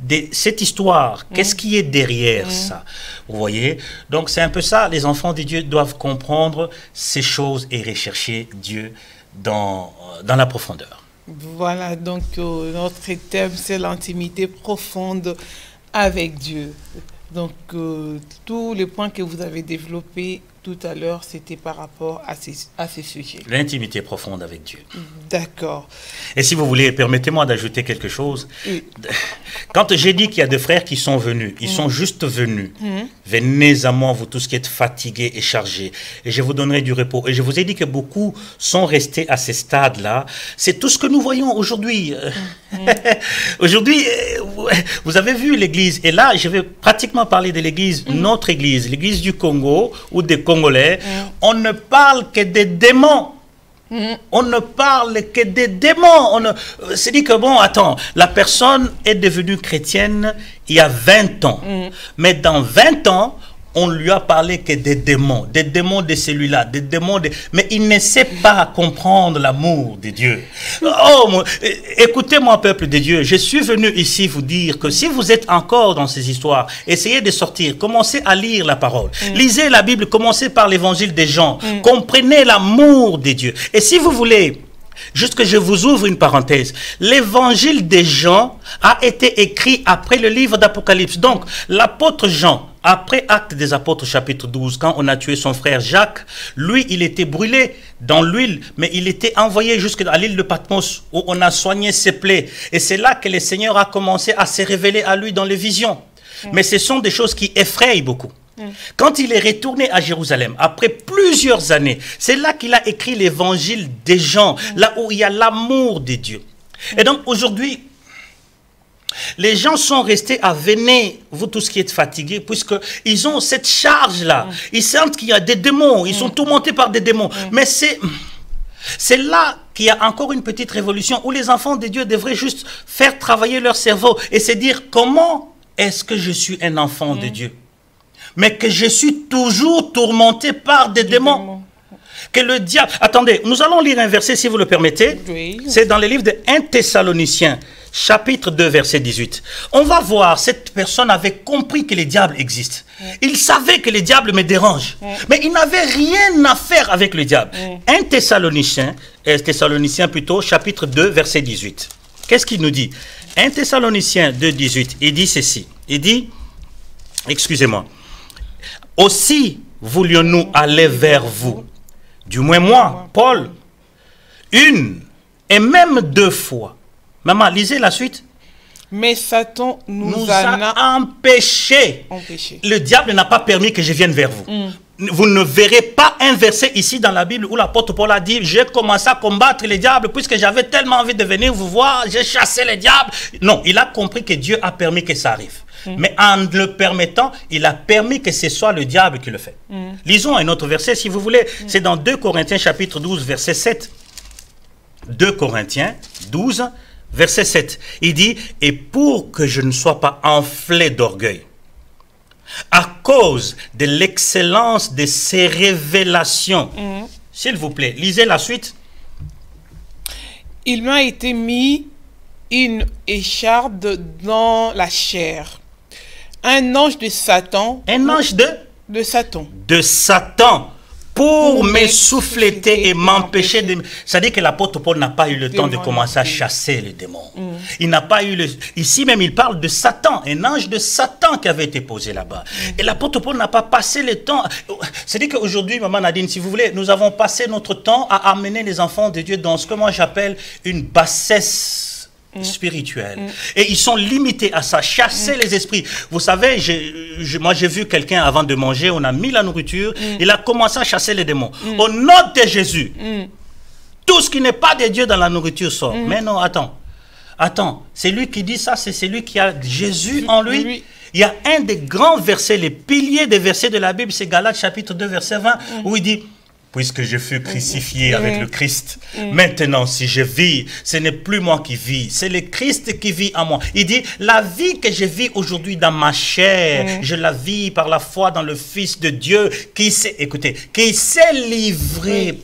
de cette histoire. Qu'est-ce qui est derrière ça? Vous voyez? Donc c'est un peu ça, les enfants de Dieu doivent comprendre ces choses et rechercher Dieu dans la profondeur. Voilà, donc notre thème, c'est l'intimité profonde avec Dieu. Donc, tous les points que vous avez développés tout à l'heure, c'était par rapport à ces sujets. L'intimité profonde avec Dieu. D'accord. Et si vous voulez, permettez-moi d'ajouter quelque chose. Quand j'ai dit qu'il y a des frères qui sont venus, ils sont juste venus. Venez à moi, vous tous qui êtes fatigués et chargés, et je vous donnerai du repos. Et je vous ai dit que beaucoup sont restés à ce stade-là. C'est tout ce que nous voyons aujourd'hui. Aujourd'hui, vous avez vu l'église. Et là, je vais pratiquement parler de l'église, notre église, l'église du Congo ou des Congolais. On ne parle que des démons. On ne parle que des démons. C'est dit que bon, attends, la personne est devenue chrétienne il y a 20 ans. Mais dans 20 ans, on lui a parlé que des démons de celui-là, des démons de... Mais il ne sait pas comprendre l'amour de Dieu. Oh, écoutez-moi, peuple de Dieu, je suis venu ici vous dire que si vous êtes encore dans ces histoires, essayez de sortir, commencez à lire la parole. Lisez la Bible, commencez par l'évangile des Jean. Comprenez l'amour de Dieu. Et si vous voulez... Juste que je vous ouvre une parenthèse. L'évangile des Jean a été écrit après le livre d'Apocalypse. Donc, l'apôtre Jean, après Actes des Apôtres chapitre 12, quand on a tué son frère Jacques, lui, il était brûlé dans l'huile, mais il était envoyé jusqu'à l'île de Patmos, où on a soigné ses plaies. Et c'est là que le Seigneur a commencé à se révéler à lui dans les visions. Mais ce sont des choses qui effrayent beaucoup. Quand il est retourné à Jérusalem, après plusieurs années, c'est là qu'il a écrit l'évangile des gens, là où il y a l'amour de Dieu. Et donc aujourd'hui, les gens sont restés à venir, vous tous qui êtes fatigués, puisqu'ils ont cette charge-là. Ils sentent qu'il y a des démons, ils sont tourmentés par des démons. Mais c'est là qu'il y a encore une petite révolution où les enfants de Dieu devraient juste faire travailler leur cerveau et se dire comment est-ce que je suis un enfant de Dieu? Mais que je suis toujours tourmenté par des démons. Que le diable... Attendez, nous allons lire un verset si vous le permettez. Oui. C'est dans le livre de 1 Thessaloniciens, chapitre 2, verset 18. On va voir, cette personne avait compris que les diables existent. Il savait que les diables me dérangent. Mais il n'avait rien à faire avec le diable. 1 Thessaloniciens plutôt, chapitre 2, verset 18. Qu'est-ce qu'il nous dit? 1 Thessaloniciens 2, 18. Il dit ceci. Il dit, excusez-moi. Aussi voulions-nous aller vers vous, du moins moi, Paul, une et même 2 fois. Maman, lisez la suite. Mais Satan nous a empêchés. Le diable n'a pas permis que je vienne vers vous. Vous ne verrez pas un verset ici dans la Bible où l'apôtre Paul a dit « J'ai commencé à combattre les diables puisque j'avais tellement envie de venir vous voir, j'ai chassé les diables. » Non, il a compris que Dieu a permis que ça arrive. Mais en le permettant, il a permis que ce soit le diable qui le fait. Lisons un autre verset si vous voulez. C'est dans 2 Corinthiens chapitre 12 verset 7. 2 Corinthiens 12 verset 7. Il dit « Et pour que je ne sois pas enflé d'orgueil, à cause de l'excellence de ces révélations. » S'il vous plaît, lisez la suite. « Il m'a été mis une écharde dans la chair. Un ange de Satan. » Un ange de Satan. De Satan. Pour me souffleter et m'empêcher de... C'est-à-dire que l'apôtre Paul n'a pas eu le temps de commencer à chasser les démons. Il n'a pas eu le... Ici même, il parle de Satan, un ange de Satan qui avait été posé là-bas. Et l'apôtre Paul n'a pas passé le temps... C'est-à-dire qu'aujourd'hui, Maman Nadine, si vous voulez, nous avons passé notre temps à amener les enfants de Dieu dans ce que moi j'appelle une bassesse spirituelle. Et ils sont limités à ça, chasser les esprits. Vous savez, moi j'ai vu quelqu'un avant de manger, on a mis la nourriture, il a commencé à chasser les démons. Au nom de Jésus, tout ce qui n'est pas de Dieu dans la nourriture sort. Mais non, attends, c'est lui qui dit ça, c'est celui qui a Jésus en lui. Il y a un des grands versets, les piliers des versets de la Bible, c'est Galates chapitre 2 verset 20, où il dit: puisque je fus crucifié avec le Christ, maintenant si je vis, ce n'est plus moi qui vis, c'est le Christ qui vit en moi. Il dit, la vie que je vis aujourd'hui dans ma chair, je la vis par la foi dans le Fils de Dieu qui s'est, écoutez, qui s'est livré.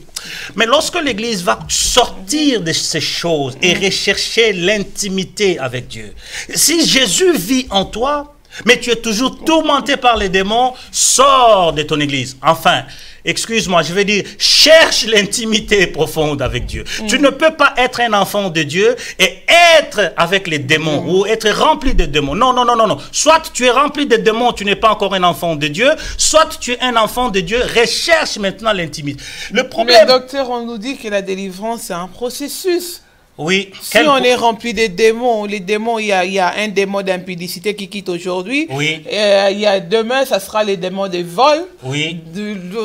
Mais lorsque l'Église va sortir de ces choses et rechercher l'intimité avec Dieu, si Jésus vit en toi, mais tu es toujours tourmenté par les démons, sors de ton Église. Enfin, excuse-moi, je vais dire, cherche l'intimité profonde avec Dieu. Tu ne peux pas être un enfant de Dieu et être avec les démons ou être rempli de démons. Non, non, non, non, non. Soit tu es rempli de démons, tu n'es pas encore un enfant de Dieu. Soit tu es un enfant de Dieu, recherche maintenant l'intimité. Le problème... Mais docteur, on nous dit que la délivrance, c'est un processus. Oui. Si on est rempli de démons, les démons, il y a un démon d'impudicité qui quitte aujourd'hui. Oui. Il y a demain, ça sera les démons de vol. Oui.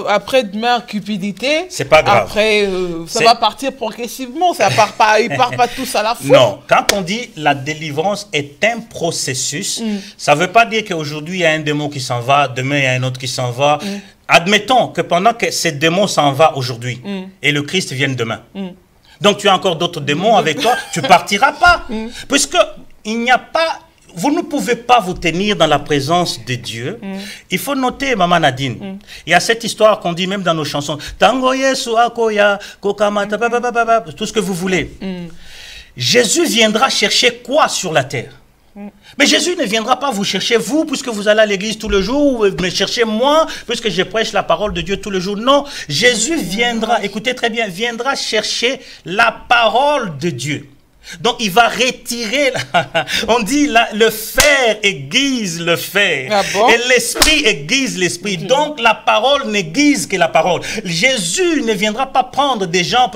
Après demain, cupidité. C'est pas grave. Après, ça va partir progressivement. Ça part pas, ils partent pas tous à la fois. Non. Quand on dit la délivrance est un processus, ça veut pas dire qu'aujourd'hui il y a un démon qui s'en va, demain il y a un autre qui s'en va. Admettons que pendant que ces démons s'en va aujourd'hui et le Christ vienne demain. Donc tu as encore d'autres démons avec toi, tu ne partiras pas. Puisque il n'y a pas... Vous ne pouvez pas vous tenir dans la présence de Dieu. Il faut noter, Maman Nadine, il y a cette histoire qu'on dit même dans nos chansons. Tango Yesu akoya, kokamata, tout ce que vous voulez. Jésus viendra chercher quoi sur la terre? Mais Jésus ne viendra pas vous chercher vous, puisque vous allez à l'église tous les jours, ou me chercher moi, puisque je prêche la parole de Dieu tous les jours. Non, Jésus viendra, écoutez très bien, viendra chercher la parole de Dieu. Donc il va retirer, on dit là, le fer aiguise le fer, et l'esprit aiguise l'esprit. Donc la parole n'aiguise que la parole. Jésus ne viendra pas prendre des gens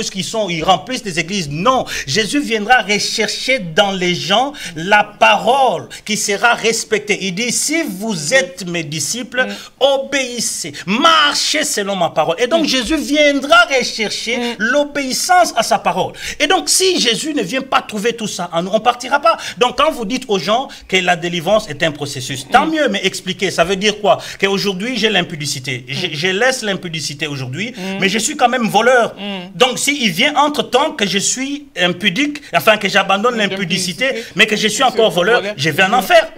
ils remplissent des églises. Non, Jésus viendra rechercher dans les gens la parole qui sera respectée. Il dit, si vous êtes mes disciples, obéissez, marchez selon ma parole. Et donc Jésus viendra rechercher l'obéissance à sa parole. Et donc si Jésus ne vient pas trouver tout ça en nous, on ne partira pas. Donc quand vous dites aux gens que la délivrance est un processus, tant mieux, mais expliquez, ça veut dire quoi? Qu'aujourd'hui j'ai l'impudicité, je laisse l'impudicité aujourd'hui, mais je suis quand même voleur. Donc s'il vient entre-temps que je suis impudique, enfin que j'abandonne l'impudicité, mais que je suis encore voleur, je vais en enfer.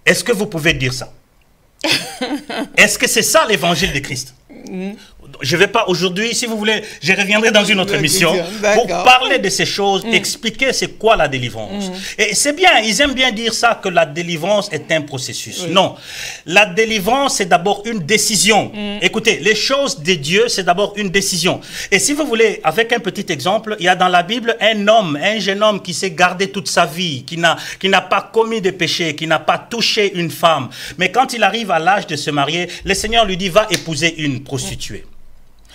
Est-ce que vous pouvez dire ça? Est-ce que c'est ça l'évangile de Christ? Je ne vais pas aujourd'hui, si vous voulez, je reviendrai dans une autre émission pour parler de ces choses, expliquer c'est quoi la délivrance. Et c'est bien, ils aiment bien dire ça, que la délivrance est un processus. Non, la délivrance c'est d'abord une décision. Écoutez, les choses de Dieu c'est d'abord une décision. Et si vous voulez, avec un petit exemple, il y a dans la Bible un jeune homme qui s'est gardé toute sa vie, qui n'a pas commis de péché, qui n'a pas touché une femme. Mais quand il arrive à l'âge de se marier, le Seigneur lui dit, va épouser une prostituée.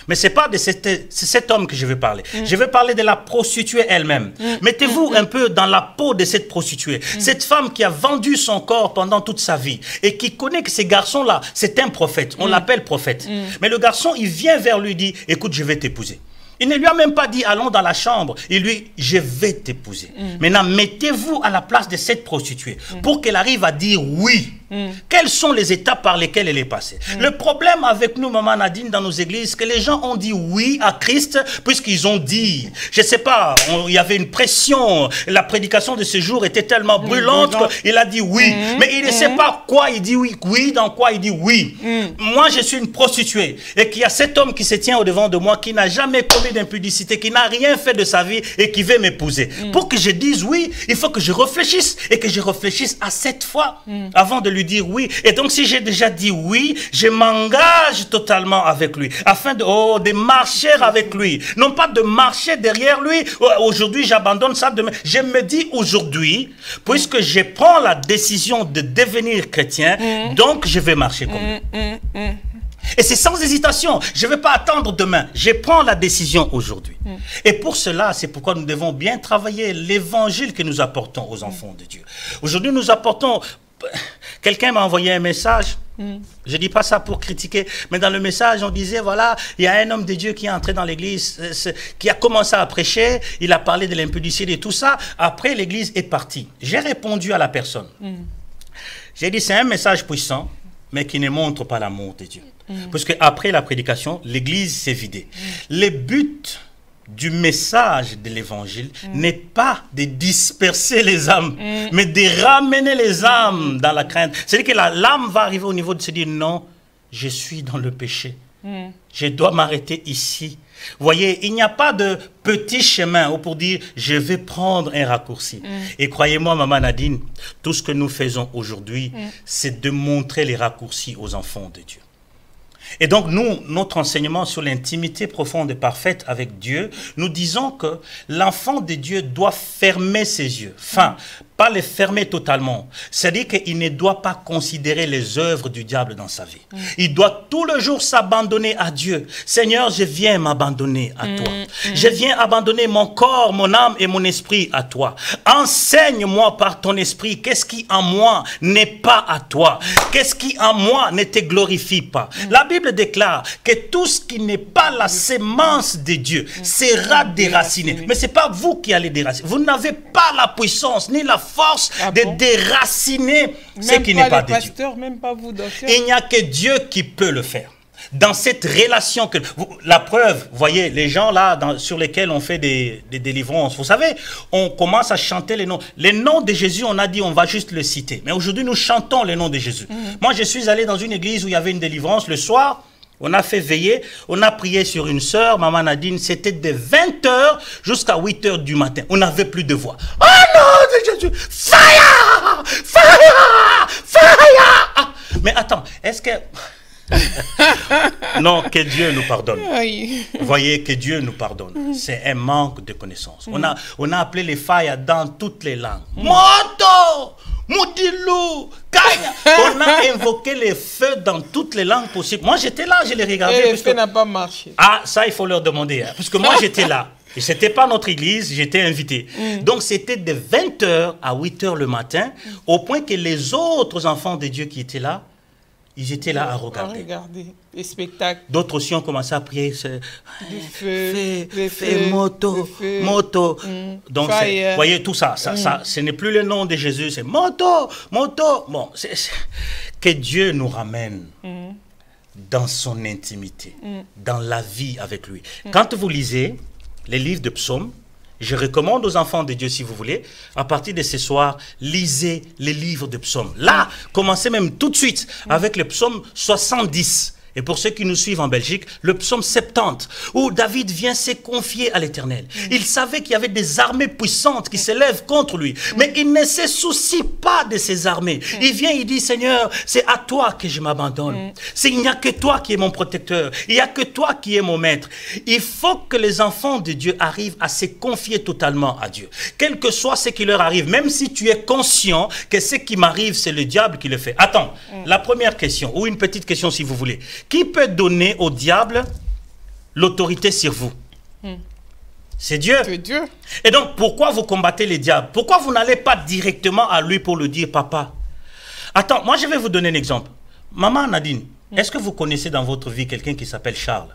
Mais ce n'est pas de cet homme que je veux parler. Je veux parler de la prostituée elle-même. Mettez-vous un peu dans la peau de cette prostituée. Cette femme qui a vendu son corps pendant toute sa vie et qui connaît que ce garçon-là, c'est un prophète. On l'appelle prophète. Mais le garçon, il vient vers lui et dit, écoute, je vais t'épouser. Il ne lui a même pas dit, allons dans la chambre. Il lui dit, je vais t'épouser. Maintenant, mettez-vous à la place de cette prostituée pour qu'elle arrive à dire oui. Quelles sont les étapes par lesquelles elle est passée? Le problème avec nous, Maman Nadine, dans nos églises, que les gens ont dit oui à Christ, puisqu'ils ont dit, je ne sais pas, il y avait une pression, la prédication de ce jour était tellement brûlante qu'il a dit oui. Mais il ne sait pas quoi il dit oui, dans quoi il dit oui. Moi, je suis une prostituée, et qu'il y a cet homme qui se tient au-devant de moi, qui n'a jamais commis d'impudicité, qui n'a rien fait de sa vie, et qui veut m'épouser. Pour que je dise oui, il faut que je réfléchisse, et que je réfléchisse à 7 fois, avant de lui dire oui. Et donc si j'ai déjà dit oui, je m'engage totalement avec lui afin de marcher avec lui, non pas de marcher derrière lui. Aujourd'hui j'abandonne ça, demain je me dis aujourd'hui, puisque je prends la décision de devenir chrétien, donc je vais marcher comme lui. Et c'est sans hésitation. Je ne vais pas attendre demain. Je prends la décision aujourd'hui. Et pour cela, c'est pourquoi nous devons bien travailler l'évangile que nous apportons aux enfants de Dieu. Aujourd'hui, nous apportons... Quelqu'un m'a envoyé un message. Je ne dis pas ça pour critiquer, mais dans le message, on disait, voilà, il y a un homme de Dieu qui est entré dans l'église, qui a commencé à prêcher, il a parlé de l'impudicité et tout ça. Après, l'église est partie. J'ai répondu à la personne. J'ai dit, c'est un message puissant, mais qui ne montre pas l'amour de Dieu. Parce qu'après la prédication, l'église s'est vidée. Le but du message de l'évangile n'est pas de disperser les âmes, mais de ramener les âmes dans la crainte. C'est-à-dire que l'âme va arriver au niveau de se dire, non, je suis dans le péché. Je dois m'arrêter ici. Vous voyez, il n'y a pas de petit chemin pour dire, je vais prendre un raccourci. Et croyez-moi, Maman Nadine, tout ce que nous faisons aujourd'hui, c'est de montrer les raccourcis aux enfants de Dieu. Et donc, nous, notre enseignement sur l'intimité profonde et parfaite avec Dieu, nous disons que l'enfant de Dieu doit fermer ses yeux. Enfin, pas les fermer totalement. C'est-à-dire qu'il ne doit pas considérer les œuvres du diable dans sa vie. Il doit tout le jour s'abandonner à Dieu. Seigneur, je viens m'abandonner à toi. Je viens abandonner mon corps, mon âme et mon esprit à toi. Enseigne-moi par ton esprit qu'est-ce qui en moi n'est pas à toi. Qu'est-ce qui en moi ne te glorifie pas. La Bible déclare que tout ce qui n'est pas la sémence de Dieu sera déraciné. Mais ce n'est pas vous qui allez déraciner. Vous n'avez pas la puissance ni la force de déraciner ce qui n'est pas de Dieu. Même pas vous, docteur. Il n'y a que Dieu qui peut le faire. Dans cette relation, la preuve, vous voyez, les gens là sur lesquels on fait des délivrances, vous savez, on commence à chanter les noms. Les noms de Jésus, on a dit, on va juste le citer. Mais aujourd'hui, nous chantons les noms de Jésus. Moi, je suis allé dans une église où il y avait une délivrance le soir. On a fait veiller, on a prié sur une sœur, Maman Nadine, c'était de 20h jusqu'à 8h du matin. On n'avait plus de voix. Oh non, de Jésus, fire, fire, fire. Mais attends, est-ce que... Non, que Dieu nous pardonne. Vous voyez, que Dieu nous pardonne. C'est un manque de connaissance. On a appelé les fire dans toutes les langues. Moto, Moudilou, Kanya. On a invoqué les feux dans toutes les langues possibles. Moi, j'étais là, je les regardais. Et le feu n'a pas marché. Ah, ça, il faut leur demander. Hein, parce que moi, j'étais là. Et ce n'était pas notre église, j'étais invité. Donc, c'était de 20h à 8h le matin, au point que les autres enfants de Dieu qui étaient là, ils étaient là à regarder. Les spectacles. D'autres aussi ont commencé à prier. Le feu, moto, moto. Donc, vous voyez, tout ça, ce n'est plus le nom de Jésus, c'est moto, moto. Bon, que Dieu nous ramène dans son intimité, dans la vie avec lui. Quand vous lisez les livres de psaumes, je recommande aux enfants de Dieu, si vous voulez, à partir de ce soir, lisez les livres de psaumes. Là, commencez même tout de suite avec le psaume 70. Et pour ceux qui nous suivent en Belgique, le psaume 70, où David vient se confier à l'Éternel. Il savait qu'il y avait des armées puissantes qui s'élèvent contre lui, mais il ne se soucie pas de ces armées. Il vient, il dit, Seigneur, c'est à toi que je m'abandonne. Il n'y a que toi qui es mon protecteur. Il n'y a que toi qui es mon maître. Il faut que les enfants de Dieu arrivent à se confier totalement à Dieu. Quel que soit ce qui leur arrive, même si tu es conscient que ce qui m'arrive, c'est le diable qui le fait. Attends, la première question, ou une petite question si vous voulez. Qui peut donner au diable l'autorité sur vous? C'est Dieu. C'est Dieu. Et donc, pourquoi vous combattez les diables? Pourquoi vous n'allez pas directement à lui pour lui dire, papa? Attends, moi je vais vous donner un exemple. Maman Nadine, est-ce que vous connaissez dans votre vie quelqu'un qui s'appelle Charles?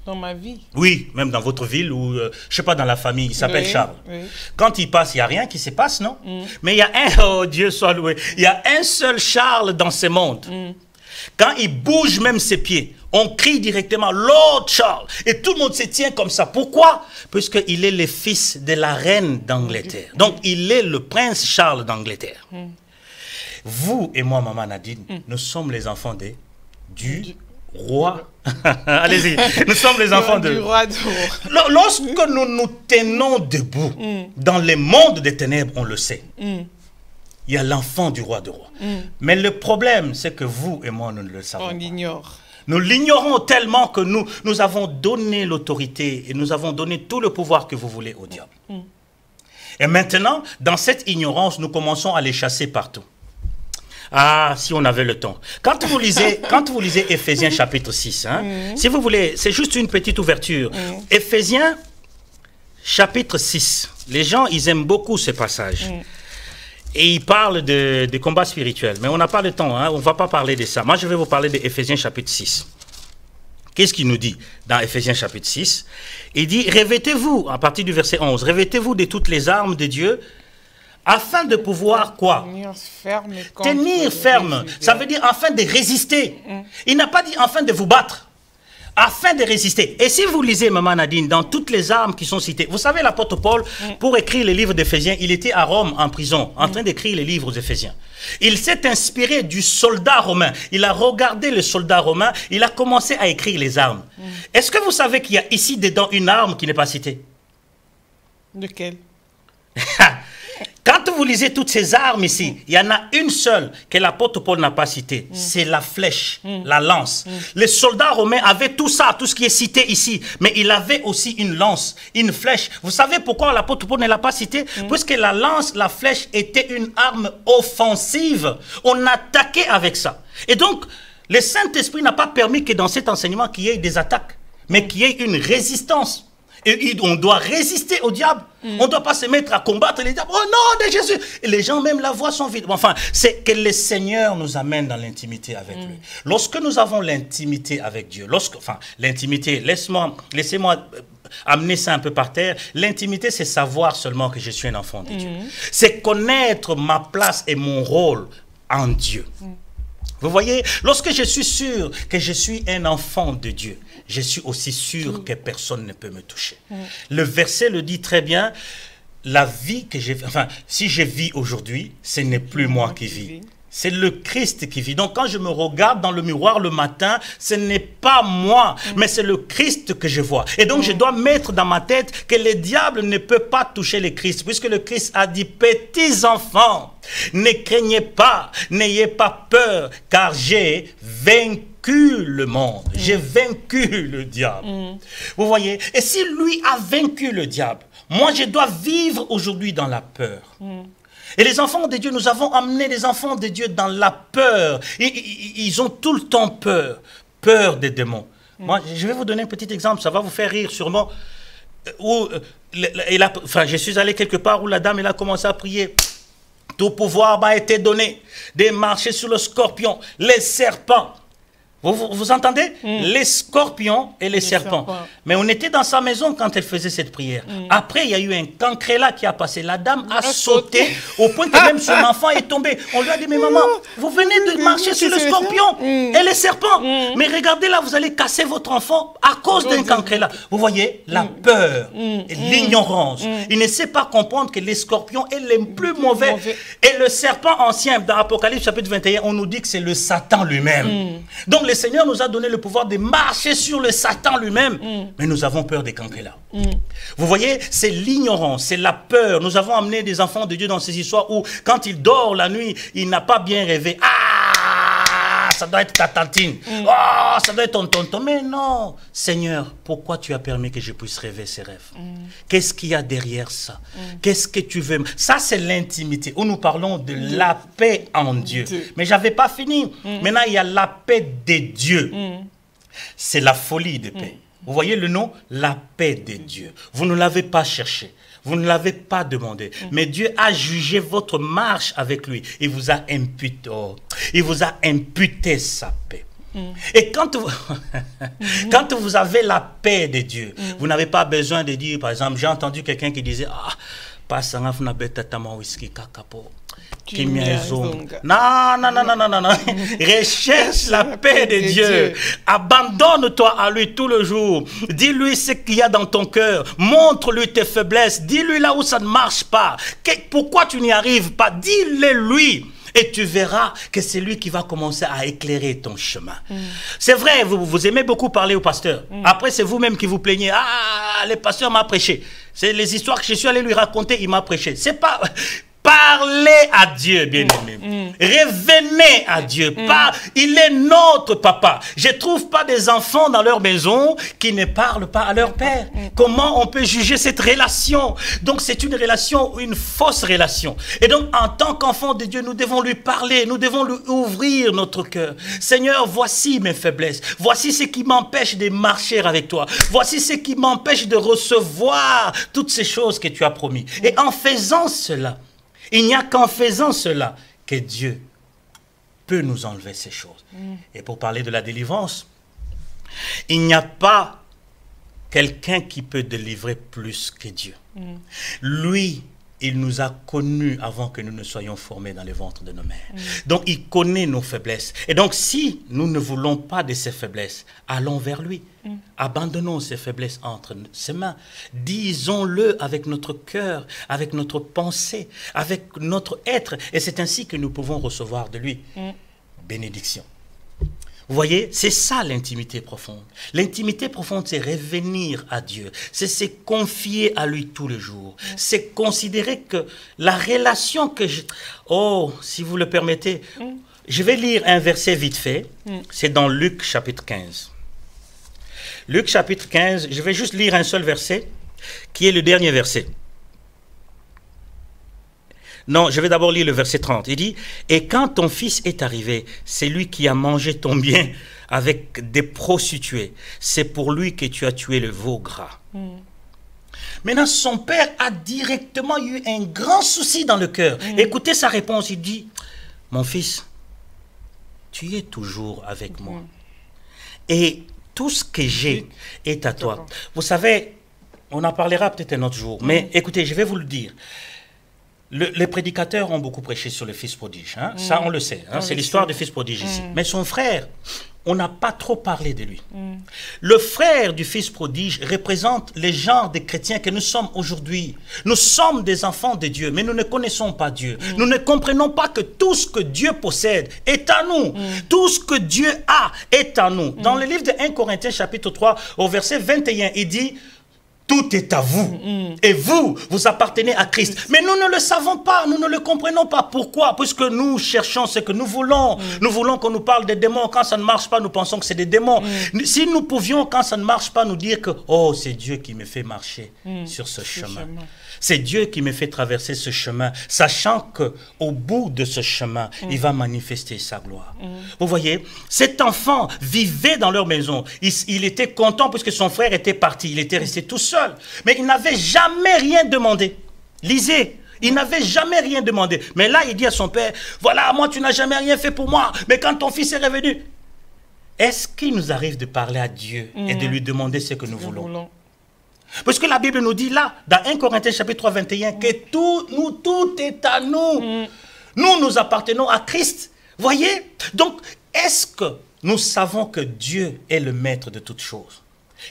Dans ma vie? Oui, même dans votre ville ou, je ne sais pas, dans la famille, il s'appelle Charles. Oui. Quand il passe, il n'y a rien qui se passe, non? Mais il y a oh Dieu soit loué, il y a un seul Charles dans ce monde. Quand il bouge même ses pieds, on crie directement Lord Charles. Et tout le monde se tient comme ça. Pourquoi? Parce qu'il est le fils de la reine d'Angleterre. Donc, il est le prince Charles d'Angleterre. Vous et moi, Maman Nadine, nous sommes les enfants du roi. Allez-y, nous sommes les enfants du roi. Lorsque nous nous tenons debout dans les mondes des ténèbres, on le sait. Il y a l'enfant du roi de roi. Mais le problème, c'est que vous et moi, nous ne le savons pas. On l'ignore. Nous l'ignorons tellement que nous avons donné l'autorité et nous avons donné tout le pouvoir que vous voulez au diable. Et maintenant, dans cette ignorance, nous commençons à les chasser partout. Ah, si on avait le temps. Quand vous lisez Éphésiens chapitre 6, hein, si vous voulez, c'est juste une petite ouverture. Éphésiens chapitre 6. Les gens, ils aiment beaucoup ce passage. Et il parle de combats spirituels. Mais on n'a pas le temps, hein, on ne va pas parler de ça. Moi, je vais vous parler d'Éphésiens chapitre 6. Qu'est-ce qu'il nous dit dans Éphésiens chapitre 6? Il dit, revêtez-vous, à partir du verset 11, revêtez-vous de toutes les armes de Dieu, afin de pouvoir quoi? Tenir ferme. Ça veut dire afin de résister. Il n'a pas dit afin de vous battre. Afin de résister. Et si vous lisez, Maman Nadine, dans toutes les armes qui sont citées, vous savez, l'apôtre Paul, pour écrire les livres d'Éphésiens, il était à Rome, en prison, en train d'écrire les livres aux Éphésiens. Il s'est inspiré du soldat romain. Il a regardé le soldat romain, il a commencé à écrire les armes. Est-ce que vous savez qu'il y a ici dedans une arme qui n'est pas citée? Lequel? Quand vous lisez toutes ces armes ici, il y en a une seule que l'apôtre Paul n'a pas citée. C'est la flèche, la lance. Les soldats romains avaient tout ça, tout ce qui est cité ici. Mais il avait aussi une lance, une flèche. Vous savez pourquoi l'apôtre Paul ne l'a pas cité? Parce que la lance, la flèche était une arme offensive. On attaquait avec ça. Et donc, le Saint-Esprit n'a pas permis que dans cet enseignement qu'il y ait des attaques, mais qu'il y ait une résistance. Et on doit résister au diable. On ne doit pas se mettre à combattre les diables. Oh non, de Jésus. Et les gens même la voix sont vides. Enfin, c'est que le Seigneur nous amène dans l'intimité avec lui. Lorsque nous avons l'intimité avec Dieu, enfin, l'intimité, laissez-moi amener ça un peu par terre. L'intimité, c'est savoir seulement que je suis un enfant de Dieu. C'est connaître ma place et mon rôle en Dieu. Vous voyez, lorsque je suis sûr que je suis un enfant de Dieu, je suis aussi sûr que personne ne peut me toucher. Le verset le dit très bien. La vie que j'ai, enfin, si je vis aujourd'hui, ce n'est plus moi qui vis. C'est le Christ qui vit. Donc quand je me regarde dans le miroir le matin, ce n'est pas moi, mais c'est le Christ que je vois. Et donc je dois mettre dans ma tête que le diable ne peut pas toucher le Christ, puisque le Christ a dit, petits enfants, ne craignez pas, n'ayez pas peur, car j'ai vaincu le monde. J'ai vaincu le diable. Vous voyez? Et si lui a vaincu le diable, moi je dois vivre aujourd'hui dans la peur. Et les enfants de Dieu, nous avons amené les enfants de Dieu dans la peur. Ils ont tout le temps peur. Peur des démons. Moi, je vais vous donner un petit exemple, ça va vous faire rire sûrement. Je suis allé quelque part où la dame elle a commencé à prier. Tout pouvoir m'a été donné de marcher sur le scorpion, les serpents. Vous entendez? Les scorpions et les serpents. Mais on était dans sa maison quand elle faisait cette prière. Après, il y a eu un cancréla qui a passé. La dame a sauté au point que même son enfant est tombé. On lui a dit, mais maman, vous venez de marcher sur le scorpion et les serpents. Mais regardez là, vous allez casser votre enfant à cause d'un cancréla. Vous voyez, la peur, l'ignorance. Il ne sait pas comprendre que les scorpions est les plus mauvais. Et le serpent ancien, dans Apocalypse chapitre 21, on nous dit que c'est le Satan lui-même. Donc le Seigneur nous a donné le pouvoir de marcher sur le Satan lui-même. Mais nous avons peur des cancrélats. Vous voyeye, c'est l'ignorance, c'est la peur. Nous avons amené des enfants de Dieu dans ces histoires où, quand il dort la nuit, il n'a pas bien rêvé. Ah, ça doit être ta tantine. Oh, ça doit être ton tonton. Mais non, Seigneur, pourquoi tu as permis que je puisse rêver ces rêves? Qu'est-ce qu'il y a derrière ça? Qu'est-ce que tu veux? Ça, c'est l'intimité, où nous parlons de la paix en Dieu. Mais je n'avais pas fini. Maintenant, il y a la paix de Dieu. C'est la folie de paix. Vous voyez le nom? La paix de Dieu. Vous ne l'avez pas cherché. Vous ne l'avez pas demandé. Mais Dieu a jugé votre marche avec lui. Il vous a imputé, il vous a imputé sa paix. Et quand vous avez la paix de Dieu, vous n'avez pas besoin de dire, par exemple, j'ai entendu quelqu'un qui disait, ah, pas whisky kakapo. Non, non, non, non, non, non, non. Recherche la paix de Dieu. Abandonne-toi à lui tout le jour. Dis-lui ce qu'il y a dans ton cœur. Montre-lui tes faiblesses. Dis-lui là où ça ne marche pas. Pourquoi tu n'y arrives pas? Dis-le lui. Et tu verras que c'est lui qui va commencer à éclairer ton chemin. C'est vrai, vous aimez beaucoup parler au pasteur. Après, c'est vous-même qui vous plaignez. Ah, le pasteur m'a prêché. C'est les histoires que je suis allé lui raconter, il m'a prêché. C'est pas... Parlez à Dieu, bien-aimé. Revenez à Dieu. Il est notre papa. Je ne trouve pas des enfants dans leur maison qui ne parlent pas à leur père. Comment on peut juger cette relation? Donc c'est une relation, une fausse relation. Et donc en tant qu'enfant de Dieu, nous devons lui parler. Nous devons lui ouvrir notre cœur. Seigneur, voici mes faiblesses. Voici ce qui m'empêche de marcher avec toi. Voici ce qui m'empêche de recevoir toutes ces choses que tu as promis. Et en faisant cela, il n'y a qu'en faisant cela que Dieu peut nous enlever ces choses. Et pour parler de la délivrance, il n'y a pas quelqu'un qui peut délivrer plus que Dieu. Lui, il nous a connus avant que nous ne soyons formés dans les ventres de nos mères. Donc, il connaît nos faiblesses. Et donc, si nous ne voulons pas de ces faiblesses, allons vers lui. Abandonnons ces faiblesses entre ses mains. Disons-le avec notre cœur, avec notre pensée, avec notre être. Et c'est ainsi que nous pouvons recevoir de lui bénédiction. Vous voyez, c'est ça l'intimité profonde. L'intimité profonde, c'est revenir à Dieu. C'est se confier à lui tous les jours. C'est considérer que la relation que je... Oh, si vous le permettez, je vais lire un verset vite fait. C'est dans Luc chapitre 15. Luc chapitre 15, je vais juste lire un seul verset, qui est le dernier verset. Non, je vais d'abord lire le verset 30. Il dit, « Et quand ton fils est arrivé, c'est lui qui a mangé ton bien avec des prostituées. C'est pour lui que tu as tué le veau gras. » Maintenant, son père a directement eu un grand souci dans le cœur. Écoutez sa réponse, il dit, « Mon fils, tu es toujours avec moi. Et tout ce que j'ai est à toi. » Vous savez, On en parlera peut-être un autre jour. Mais écoutez, je vais vous le dire. Les prédicateurs ont beaucoup prêché sur le fils prodige. Hein? Ça, on le sait. Hein? C'est l'histoire du fils prodige ici. Mais son frère, on n'a pas trop parlé de lui. Le frère du fils prodige représente les genres de chrétiens que nous sommes aujourd'hui. Nous sommes des enfants de Dieu, mais nous ne connaissons pas Dieu. Nous ne comprenons pas que tout ce que Dieu possède est à nous. Tout ce que Dieu a est à nous. Dans le livre de 1 Corinthiens chapitre 3, au verset 21, il dit... Tout est à vous. Et vous, vous appartenez à Christ. Mais nous ne le savons pas, nous ne le comprenons pas. Pourquoi? Puisque nous cherchons ce que nous voulons. Nous voulons qu'on nous parle des démons. Quand ça ne marche pas, nous pensons que c'est des démons. Si nous pouvions, quand ça ne marche pas, nous dire que « Oh, c'est Dieu qui me fait marcher sur ce chemin. » C'est Dieu qui me fait traverser ce chemin, sachant qu'au bout de ce chemin, il va manifester sa gloire. Vous voyez, cet enfant vivait dans leur maison. Il était content puisque son frère était parti. Il était resté tout seul. Mais il n'avait jamais rien demandé. Lisez. Il n'avait jamais rien demandé. Mais là, il dit à son père, voilà, moi, tu n'as jamais rien fait pour moi. Mais quand ton fils est revenu, est-ce qu'il nous arrive de parler à Dieu et de lui demander ce que nous voulons? Parce que la Bible nous dit là, dans 1 Corinthiens chapitre 3, 21, que tout est à nous. Nous appartenons à Christ. Voyez? Donc, est-ce que nous savons que Dieu est le maître de toutes choses?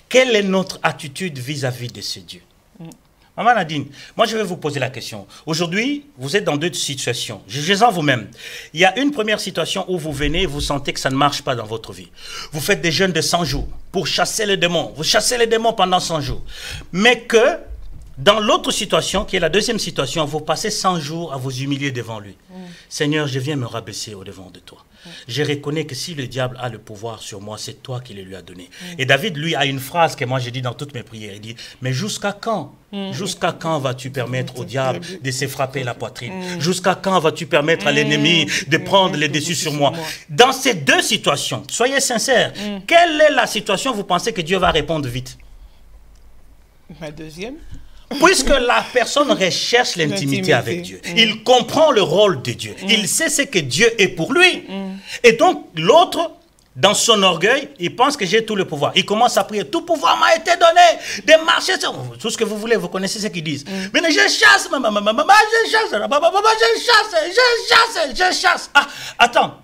Quelle est notre attitude vis-à-vis de ce Dieu? Maman Nadine, moi je vais vous poser la question. Aujourd'hui, vous êtes dans deux situations. Jugez-en vous-même. Il y a une première situation où vous venez et vous sentez que ça ne marche pas dans votre vie. Vous faites des jeûnes de 100 jours pour chasser les démons. Vous chassez les démons pendant 100 jours. Mais que dans l'autre situation, qui est la deuxième situation, vous passez 100 jours à vous humilier devant lui. Seigneur, je viens me rabaisser au-devant de toi. Je reconnais que si le diable a le pouvoir sur moi, c'est toi qui le lui as donné. Et David, lui, a une phrase que moi j'ai dit dans toutes mes prières. Il dit, mais jusqu'à quand? Jusqu'à quand vas-tu permettre au diable de se frapper la poitrine? Jusqu'à quand vas-tu permettre à l'ennemi de prendre les dessus sur moi? Dans ces deux situations, soyez sincères, quelle est la situation où vous pensez que Dieu va répondre vite? Ma deuxième. Puisque la personne recherche l'intimité avec Dieu. Il comprend le rôle de Dieu. Il sait ce que Dieu est pour lui. Et donc, l'autre, dans son orgueil, il pense que j'ai tout le pouvoir. Il commence à prier. Tout pouvoir m'a été donné de marcher sur... Tout ce que vous voulez, vous connaissez ce qu'ils disent. Mais je chasse, je chasse. Ah, attends.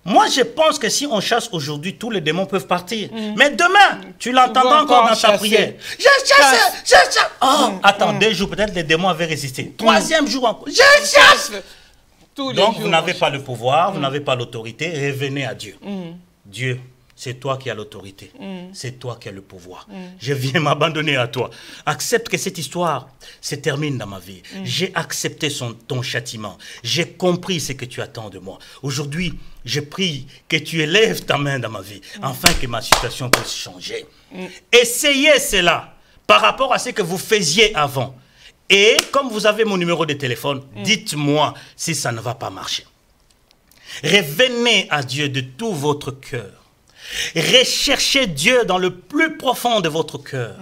Moi, je pense que si on chasse aujourd'hui, tous les démons peuvent partir. Mais demain, tu l'entendras encore dans ta prière. Je chasse. Oh, attends, 2 jours, peut-être les démons avaient résisté. 3e jour encore. Je chasse. Donc, vous n'avez pas le pouvoir, vous n'avez pas l'autorité. Revenez à Dieu. Dieu, c'est toi qui as l'autorité. C'est toi qui as le pouvoir. Je viens m'abandonner à toi. Accepte que cette histoire se termine dans ma vie. J'ai accepté ton châtiment. J'ai compris ce que tu attends de moi. Aujourd'hui, je prie que tu élèves ta main dans ma vie, afin que ma situation puisse changer. Essayez cela par rapport à ce que vous faisiez avant. Et comme vous avez mon numéro de téléphone, dites-moi si ça ne va pas marcher. Revenez à Dieu de tout votre cœur. Recherchez Dieu dans le plus profond de votre cœur.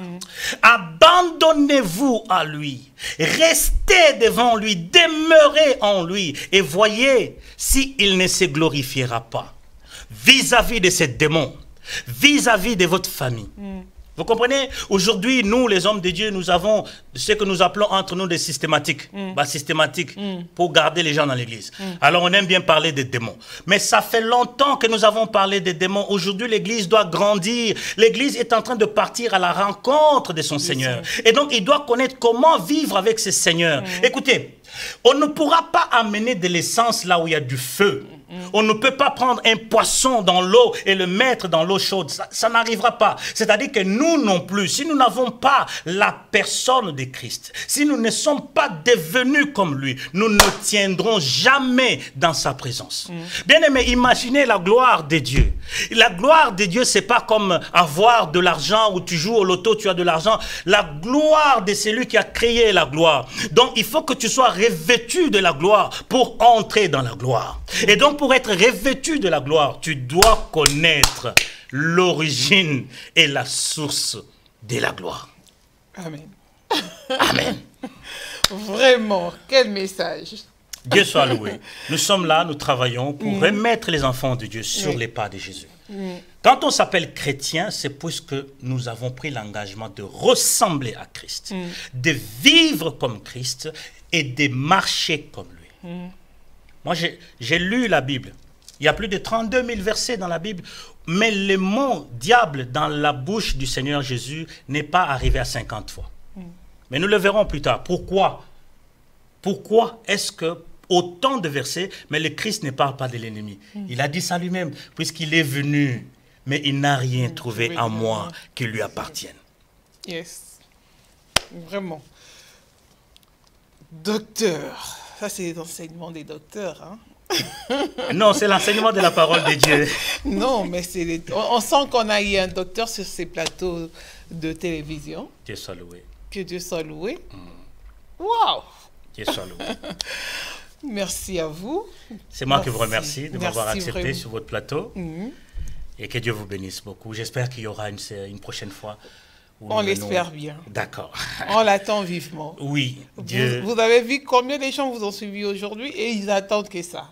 Abandonnez-vous à lui. Restez devant lui. Demeurez en lui. Et voyez s'il ne se glorifiera pas vis-à-vis de ces démons, vis-à-vis de votre famille. Vous comprenez? Aujourd'hui, nous, les hommes de Dieu, nous avons ce que nous appelons entre nous des systématiques. Systématiques pour garder les gens dans l'église. Alors, on aime bien parler des démons. Mais ça fait longtemps que nous avons parlé des démons. Aujourd'hui, l'église doit grandir. L'église est en train de partir à la rencontre de son Seigneur. Et donc, il doit connaître comment vivre avec ce Seigneur. Écoutez, on ne pourra pas amener de l'essence là où il y a du feu. On ne peut pas prendre un poisson dans l'eau et le mettre dans l'eau chaude. Ça n'arrivera pas. C'est-à-dire que nous non plus, si nous n'avons pas la personne de Christ, si nous ne sommes pas devenus comme lui, nous ne tiendrons jamais dans sa présence. Bien aimé, imaginez la gloire de Dieu. La gloire de Dieu, c'est pas comme avoir de l'argent ou tu joues au loto, tu as de l'argent. La gloire de celui qui a créé la gloire. Donc, il faut que tu sois revêtu de la gloire pour entrer dans la gloire. Et donc, pour être revêtu de la gloire, tu dois connaître l'origine et la source de la gloire. Amen. Amen. Vraiment, quel message. Dieu soit loué. Nous sommes là, nous travaillons pour remettre les enfants de Dieu sur les pas de Jésus. Quand on s'appelle chrétien, c'est puisque nous avons pris l'engagement de ressembler à Christ, de vivre comme Christ et de marcher comme lui. Moi, j'ai lu la Bible. Il y a plus de 32 000 versets dans la Bible, mais le mot diable dans la bouche du Seigneur Jésus n'est pas arrivé à 50 fois. Mais nous le verrons plus tard. Pourquoi? Pourquoi est-ce que autant de versets, mais le Christ ne parle pas de l'ennemi? Il a dit ça lui-même, puisqu'il est venu, mais il n'a rien trouvé en moi qui lui appartienne. Yes. Vraiment. Docteur. Ça, c'est l'enseignement des docteurs, hein? Non, c'est l'enseignement de la parole de Dieu. Non, mais on sent qu'on a eu un docteur sur ces plateaux de télévision. Dieu soit loué. Que Dieu soit loué. Waouh! Dieu soit loué. Merci à vous. C'est moi qui vous remercie de m'avoir accepté vraiment sur votre plateau. Et que Dieu vous bénisse beaucoup. J'espère qu'il y aura une prochaine fois. On l'espère bien. D'accord. On l'attend vivement. Oui. Dieu... Vous avez vu combien de gens vous ont suivi aujourd'hui et ils attendent que ça.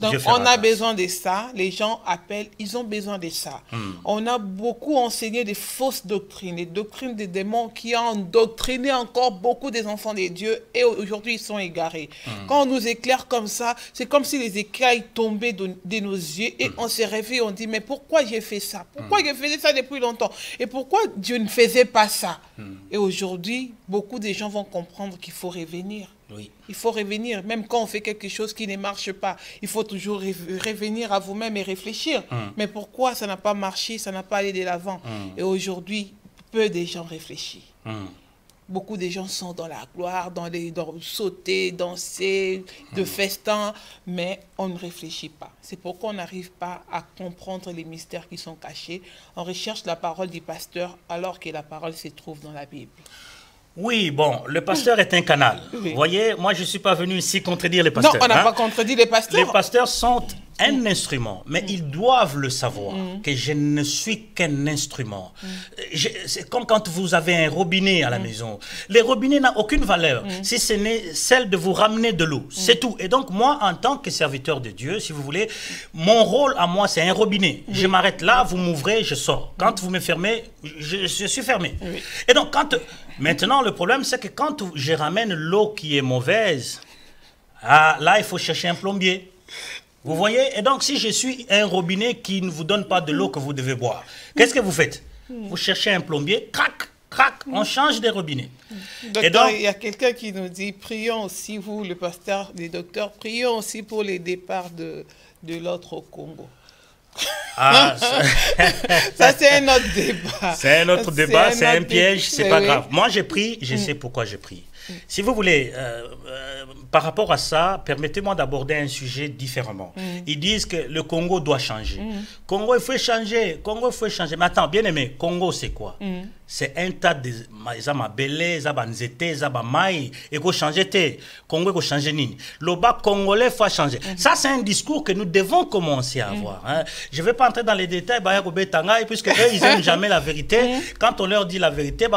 Donc, on a besoin de ça. Les gens appellent, ils ont besoin de ça. On a beaucoup enseigné des fausses doctrines, des doctrines des démons qui ont endoctriné encore beaucoup des enfants de Dieu et aujourd'hui, ils sont égarés. Quand on nous éclaire comme ça, c'est comme si les écailles tombaient de nos yeux et on se réveille, on dit, mais pourquoi j'ai fait ça? Pourquoi j'ai fait ça depuis longtemps? Et pourquoi Dieu ne faisait pas ça? Et aujourd'hui, beaucoup de gens vont comprendre qu'il faut revenir. Oui. Il faut revenir, même quand on fait quelque chose qui ne marche pas. Il faut toujours revenir à vous-même et réfléchir. Mais pourquoi ça n'a pas marché, ça n'a pas allé de l'avant? Et aujourd'hui, peu de gens réfléchissent. Beaucoup de gens sont dans la gloire, dans sauter, danser, de festin, mais on ne réfléchit pas. C'est pourquoi on n'arrive pas à comprendre les mystères qui sont cachés. On recherche la parole du pasteur alors que la parole se trouve dans la Bible. Oui, bon, le pasteur est un canal. Oui. Vous voyez, moi je ne suis pas venu ici contredire les pasteurs. Non, on n'a pas contredit les pasteurs. Les pasteurs sont un instrument, mais ils doivent le savoir, que je ne suis qu'un instrument. C'est comme quand vous avez un robinet à la maison. Le robinet n'a aucune valeur si ce n'est celle de vous ramener de l'eau. C'est tout. Et donc moi, en tant que serviteur de Dieu, si vous voulez, mon rôle à moi, c'est un robinet. Je m'arrête là, vous m'ouvrez, je sors. Quand vous me fermez, je suis fermé. Et donc maintenant, le problème, c'est que quand je ramène l'eau qui est mauvaise, là, il faut chercher un plombier. Vous voyez? Et donc, si je suis un robinet qui ne vous donne pas de l'eau que vous devez boire, qu'est-ce que vous faites? Vous cherchez un plombier, crac, crac, on change des robinets. Docteur, et donc, il y a quelqu'un qui nous dit, prions aussi, vous, le pasteur, les docteurs, prions aussi pour les départs de l'autre au Congo. Ah, ça c'est un autre débat. C'est un autre débat, c'est un piège, c'est pas grave. Moi j'ai pris, je sais pourquoi j'ai pris. Si vous voulez, par rapport à ça, permettez-moi d'aborder un sujet différemment. Ils disent que le Congo doit changer. Congo, il faut changer. Congo, il faut changer. Mais attends, bien aimé, Congo, c'est quoi? C'est un tas de belé, banzete, mai, et qu'on change té. Congo, il faut changer nini. Le bas congolais, il faut changer. Ça, c'est un discours que nous devons commencer à avoir. Hein. Je ne vais pas entrer dans les détails, puisque eux, ils n'aiment jamais la vérité. Quand on leur dit la vérité,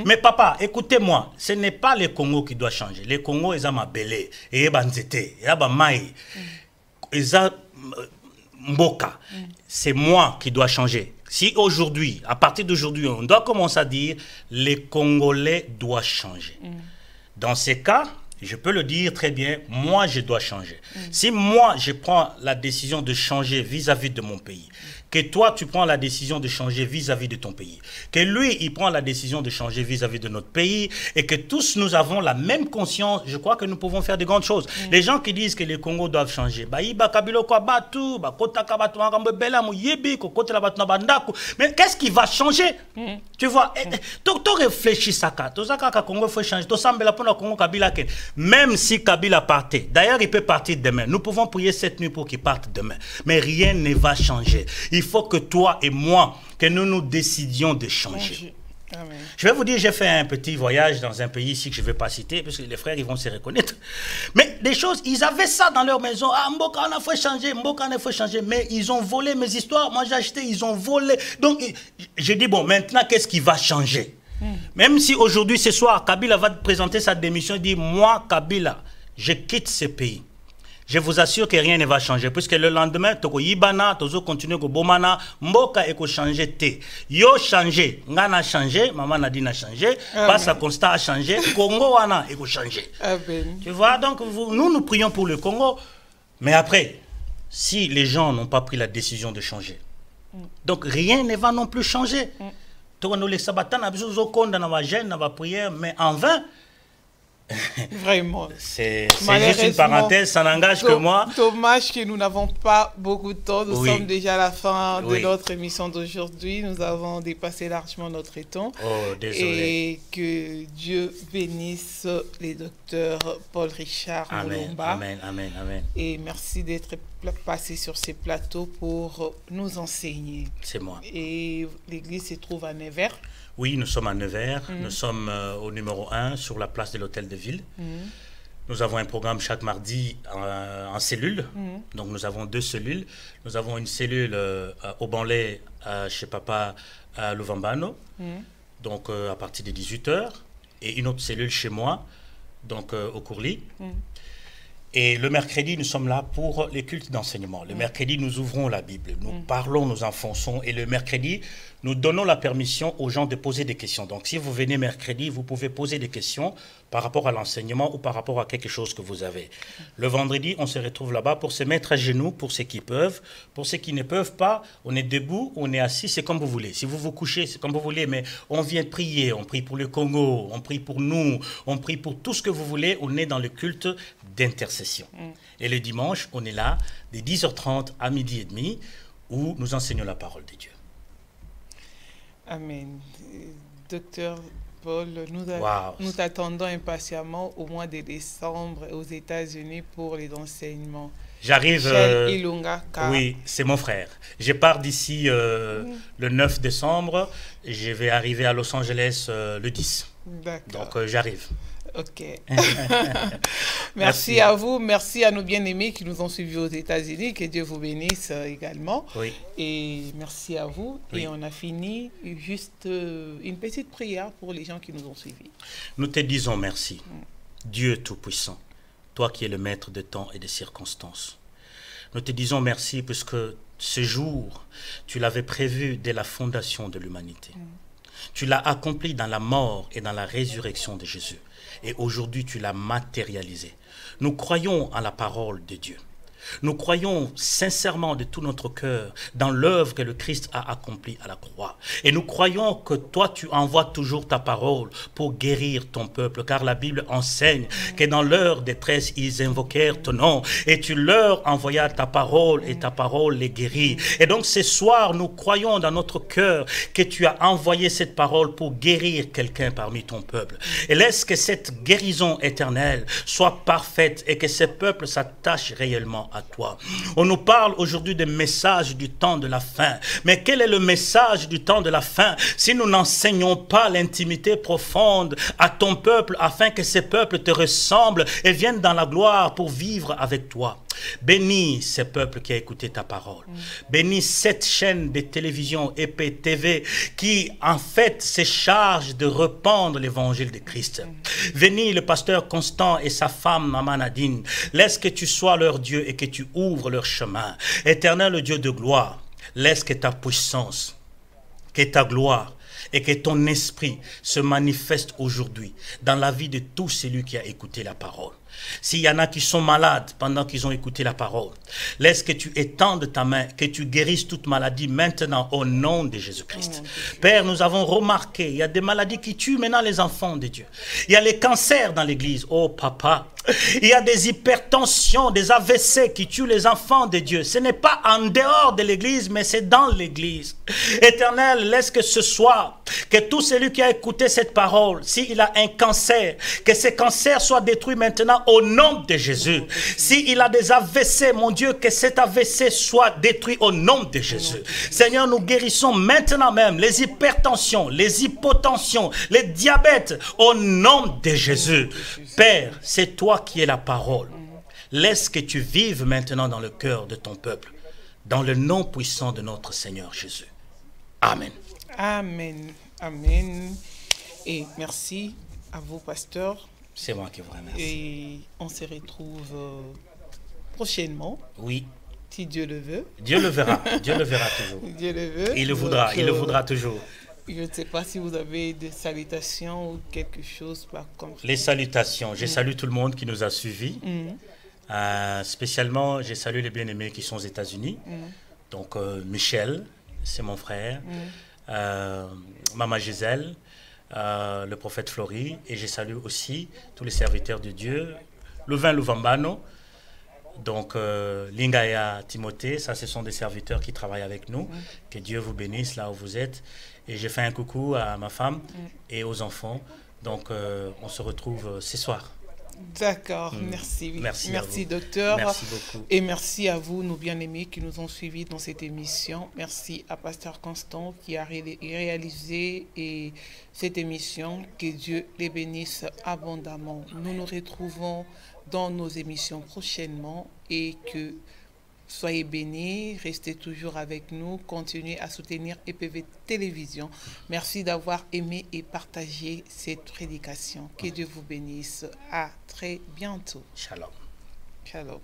mais papa, écoutez-moi, ce n'est pas le Congo qui doit changer. Le Congo, ils ont belé, et banzete, et mai, ils ont mboka. C'est moi qui dois changer. Si aujourd'hui, à partir d'aujourd'hui, on doit commencer à dire les Congolais doivent changer. Dans ces cas, je peux le dire très bien, moi je dois changer. Si moi je prends la décision de changer vis-à-vis de mon pays, que toi tu prends la décision de changer vis-à-vis de ton pays, que lui il prend la décision de changer vis-à-vis de notre pays, et que tous nous avons la même conscience, je crois que nous pouvons faire de grandes choses. Les gens qui disent que les Congos doivent changer, mais qu'est-ce qui va changer? Tu vois, tu réfléchis ça, Congo faut changer, même si Kabila partait, d'ailleurs il peut partir demain, nous pouvons prier cette nuit pour qu'il parte demain, mais rien ne va changer. Il faut que toi et moi, que nous nous décidions de changer. Amen. Je vais vous dire, j'ai fait un petit voyage dans un pays ici que je ne vais pas citer, parce que les frères, ils vont se reconnaître. Mais des choses, ils avaient ça dans leur maison. Ah, Mboka, on a fait changer, Mboka, on a fait changer. Mais ils ont volé mes histoires. Moi, j'ai acheté, ils ont volé. Donc, j'ai dit, bon, maintenant, qu'est-ce qui va changer? Même si aujourd'hui, ce soir, Kabila va présenter sa démission, il dit, moi, Kabila, je quitte ce pays. Je vous assure que rien ne va changer, puisque le lendemain, toko yibana, tozo continue ko bomana, mboka eko changer te. Yo changer, ngana changer, maman Nadine a changé, Passa Constant a changé, Congo wana eko changer. Tu vois, donc nous prions pour le Congo, mais après, si les gens n'ont pas pris la décision de changer, donc rien ne va non plus changer. Toko no le sabatan a besoin de konda na va jeûne, na va prière, mais en vain. Vraiment. C'est juste une parenthèse, ça n'engage que moi. Dommage que nous n'avons pas beaucoup de temps. Nous Oui. sommes déjà à la fin de Oui. notre émission d'aujourd'hui. Nous avons dépassé largement notre temps. Oh, désolé. Et que Dieu bénisse les docteurs Paul Richard Amen, Mulumba. amen, amen, amen. Et merci d'être passé sur ces plateaux pour nous enseigner. C'est moi. Et l'église se trouve à Nevers. Oui, nous sommes à Nevers. Nous sommes au numéro 1 sur la place de l'Hôtel de Ville. Nous avons un programme chaque mardi en cellule. Donc nous avons 2 cellules. Nous avons une cellule au Banlay chez Papa à Luvambano, donc à partir de 18h. Et une autre cellule chez moi, donc au Courly. Et le mercredi, nous sommes là pour les cultes d'enseignement. Le mercredi, nous ouvrons la Bible, nous parlons, nous enfonçons. Et le mercredi, nous donnons la permission aux gens de poser des questions. Donc, si vous venez mercredi, vous pouvez poser des questions par rapport à l'enseignement ou par rapport à quelque chose que vous avez. Le vendredi, on se retrouve là-bas pour se mettre à genoux, pour ceux qui peuvent. Pour ceux qui ne peuvent pas, on est debout, on est assis, c'est comme vous voulez. Si vous vous couchez, c'est comme vous voulez, mais on vient prier. On prie pour le Congo, on prie pour nous, on prie pour tout ce que vous voulez. On est dans le culte d'intercession. Et le dimanche, on est là de 10h30 à 12h30 où nous enseignons la parole de Dieu. Amen. Docteur Paul, nous t'attendons impatiemment au mois de décembre aux États-Unis pour les enseignements. J'arrive. Ilunga Ka. Oui, c'est mon frère. Je pars d'ici le 9 décembre. Je vais arriver à Los Angeles le 10. D'accord. Donc j'arrive. Ok. Merci à vous, merci à nos bien-aimés qui nous ont suivis aux États-Unis, que Dieu vous bénisse également. Oui. Et merci à vous. Oui. Et on a fini juste une petite prière pour les gens qui nous ont suivis. Nous te disons merci, Dieu Tout-Puissant, toi qui es le maître de temps et des circonstances. Nous te disons merci puisque ce jour, tu l'avais prévu dès la fondation de l'humanité. Tu l'as accompli dans la mort et dans la résurrection de Jésus. Et aujourd'hui, tu l'as matérialisé. Nous croyons en la parole de Dieu. Nous croyons sincèrement de tout notre cœur dans l'œuvre que le Christ a accomplie à la croix. Et nous croyons que toi, tu envoies toujours ta parole pour guérir ton peuple, car la Bible enseigne que dans leur détresse, ils invoquèrent ton nom et tu leur envoyas ta parole et ta parole les guérit. Et donc ce soir, nous croyons dans notre cœur que tu as envoyé cette parole pour guérir quelqu'un parmi ton peuple. Et laisse que cette guérison éternelle soit parfaite et que ce peuple s'attache réellement à toi. On nous parle aujourd'hui des messages du temps de la fin. Mais quel est le message du temps de la fin si nous n'enseignons pas l'intimité profonde à ton peuple afin que ce peuple te ressemble et vienne dans la gloire pour vivre avec toi? Bénis ce peuple qui a écouté ta parole. Bénis cette chaîne de télévision EPTV qui en fait se charge de répandre l'évangile de Christ. Bénis le pasteur Constant et sa femme Maman Nadine. Laisse que tu sois leur Dieu et que tu ouvres leur chemin. Éternel Dieu de gloire, laisse que ta puissance, que ta gloire et que ton esprit se manifeste aujourd'hui dans la vie de tout celui qui a écouté la parole. S'il y en a qui sont malades pendant qu'ils ont écouté la parole, laisse que tu étendes ta main, que tu guérisses toute maladie maintenant au nom de Jésus-Christ. Père, nous avons remarqué, il y a des maladies qui tuent maintenant les enfants de Dieu. Il y a les cancers dans l'église. Oh papa, il y a des hypertensions, des AVC qui tuent les enfants de Dieu. Ce n'est pas en dehors de l'église, mais c'est dans l'église. Éternel, laisse que ce soir, que tout celui qui a écouté cette parole, s'il a un cancer, que ce cancer soit détruit maintenant au nom de Jésus. S'il a des AVC, mon Dieu, que cet AVC soit détruit au nom de Jésus. Seigneur, nous guérissons maintenant même les hypertensions, les hypotensions, les diabètes au nom de Jésus. Père, c'est toi qui es la parole. Laisse que tu vives maintenant dans le cœur de ton peuple, dans le nom puissant de notre Seigneur Jésus. Amen. Amen. Amen. Et merci à vous, pasteur. C'est moi qui vous remercie. Et on se retrouve prochainement. Oui. Si Dieu le veut. Dieu le verra. Dieu le verra toujours. Dieu le veut. Il le voudra. Donc, il le voudra toujours. Je ne sais pas si vous avez des salutations ou quelque chose comme ça. Les salutations. Je salue tout le monde qui nous a suivis. Spécialement, je salue les bien-aimés qui sont aux États-Unis. Donc, Michel, c'est mon frère. Maman Gisèle, le prophète Flori. Et je salue aussi tous les serviteurs de Dieu. Louvain Louvambano. Donc, Lingaya Timothée, ça, ce sont des serviteurs qui travaillent avec nous. Que Dieu vous bénisse là où vous êtes. Et je fais un coucou à ma femme et aux enfants. Donc, on se retrouve ce soir. D'accord, merci. Merci docteur. Merci beaucoup. Et merci à vous, nos bien-aimés qui nous ont suivis dans cette émission. Merci à Pasteur Constant qui a réalisé cette émission. Que Dieu les bénisse abondamment. Nous nous retrouvons dans nos émissions prochainement et que soyez bénis, restez toujours avec nous, continuez à soutenir EPV Télévision. Merci d'avoir aimé et partagé cette prédication. Que Dieu vous bénisse. À très bientôt. Shalom. Shalom.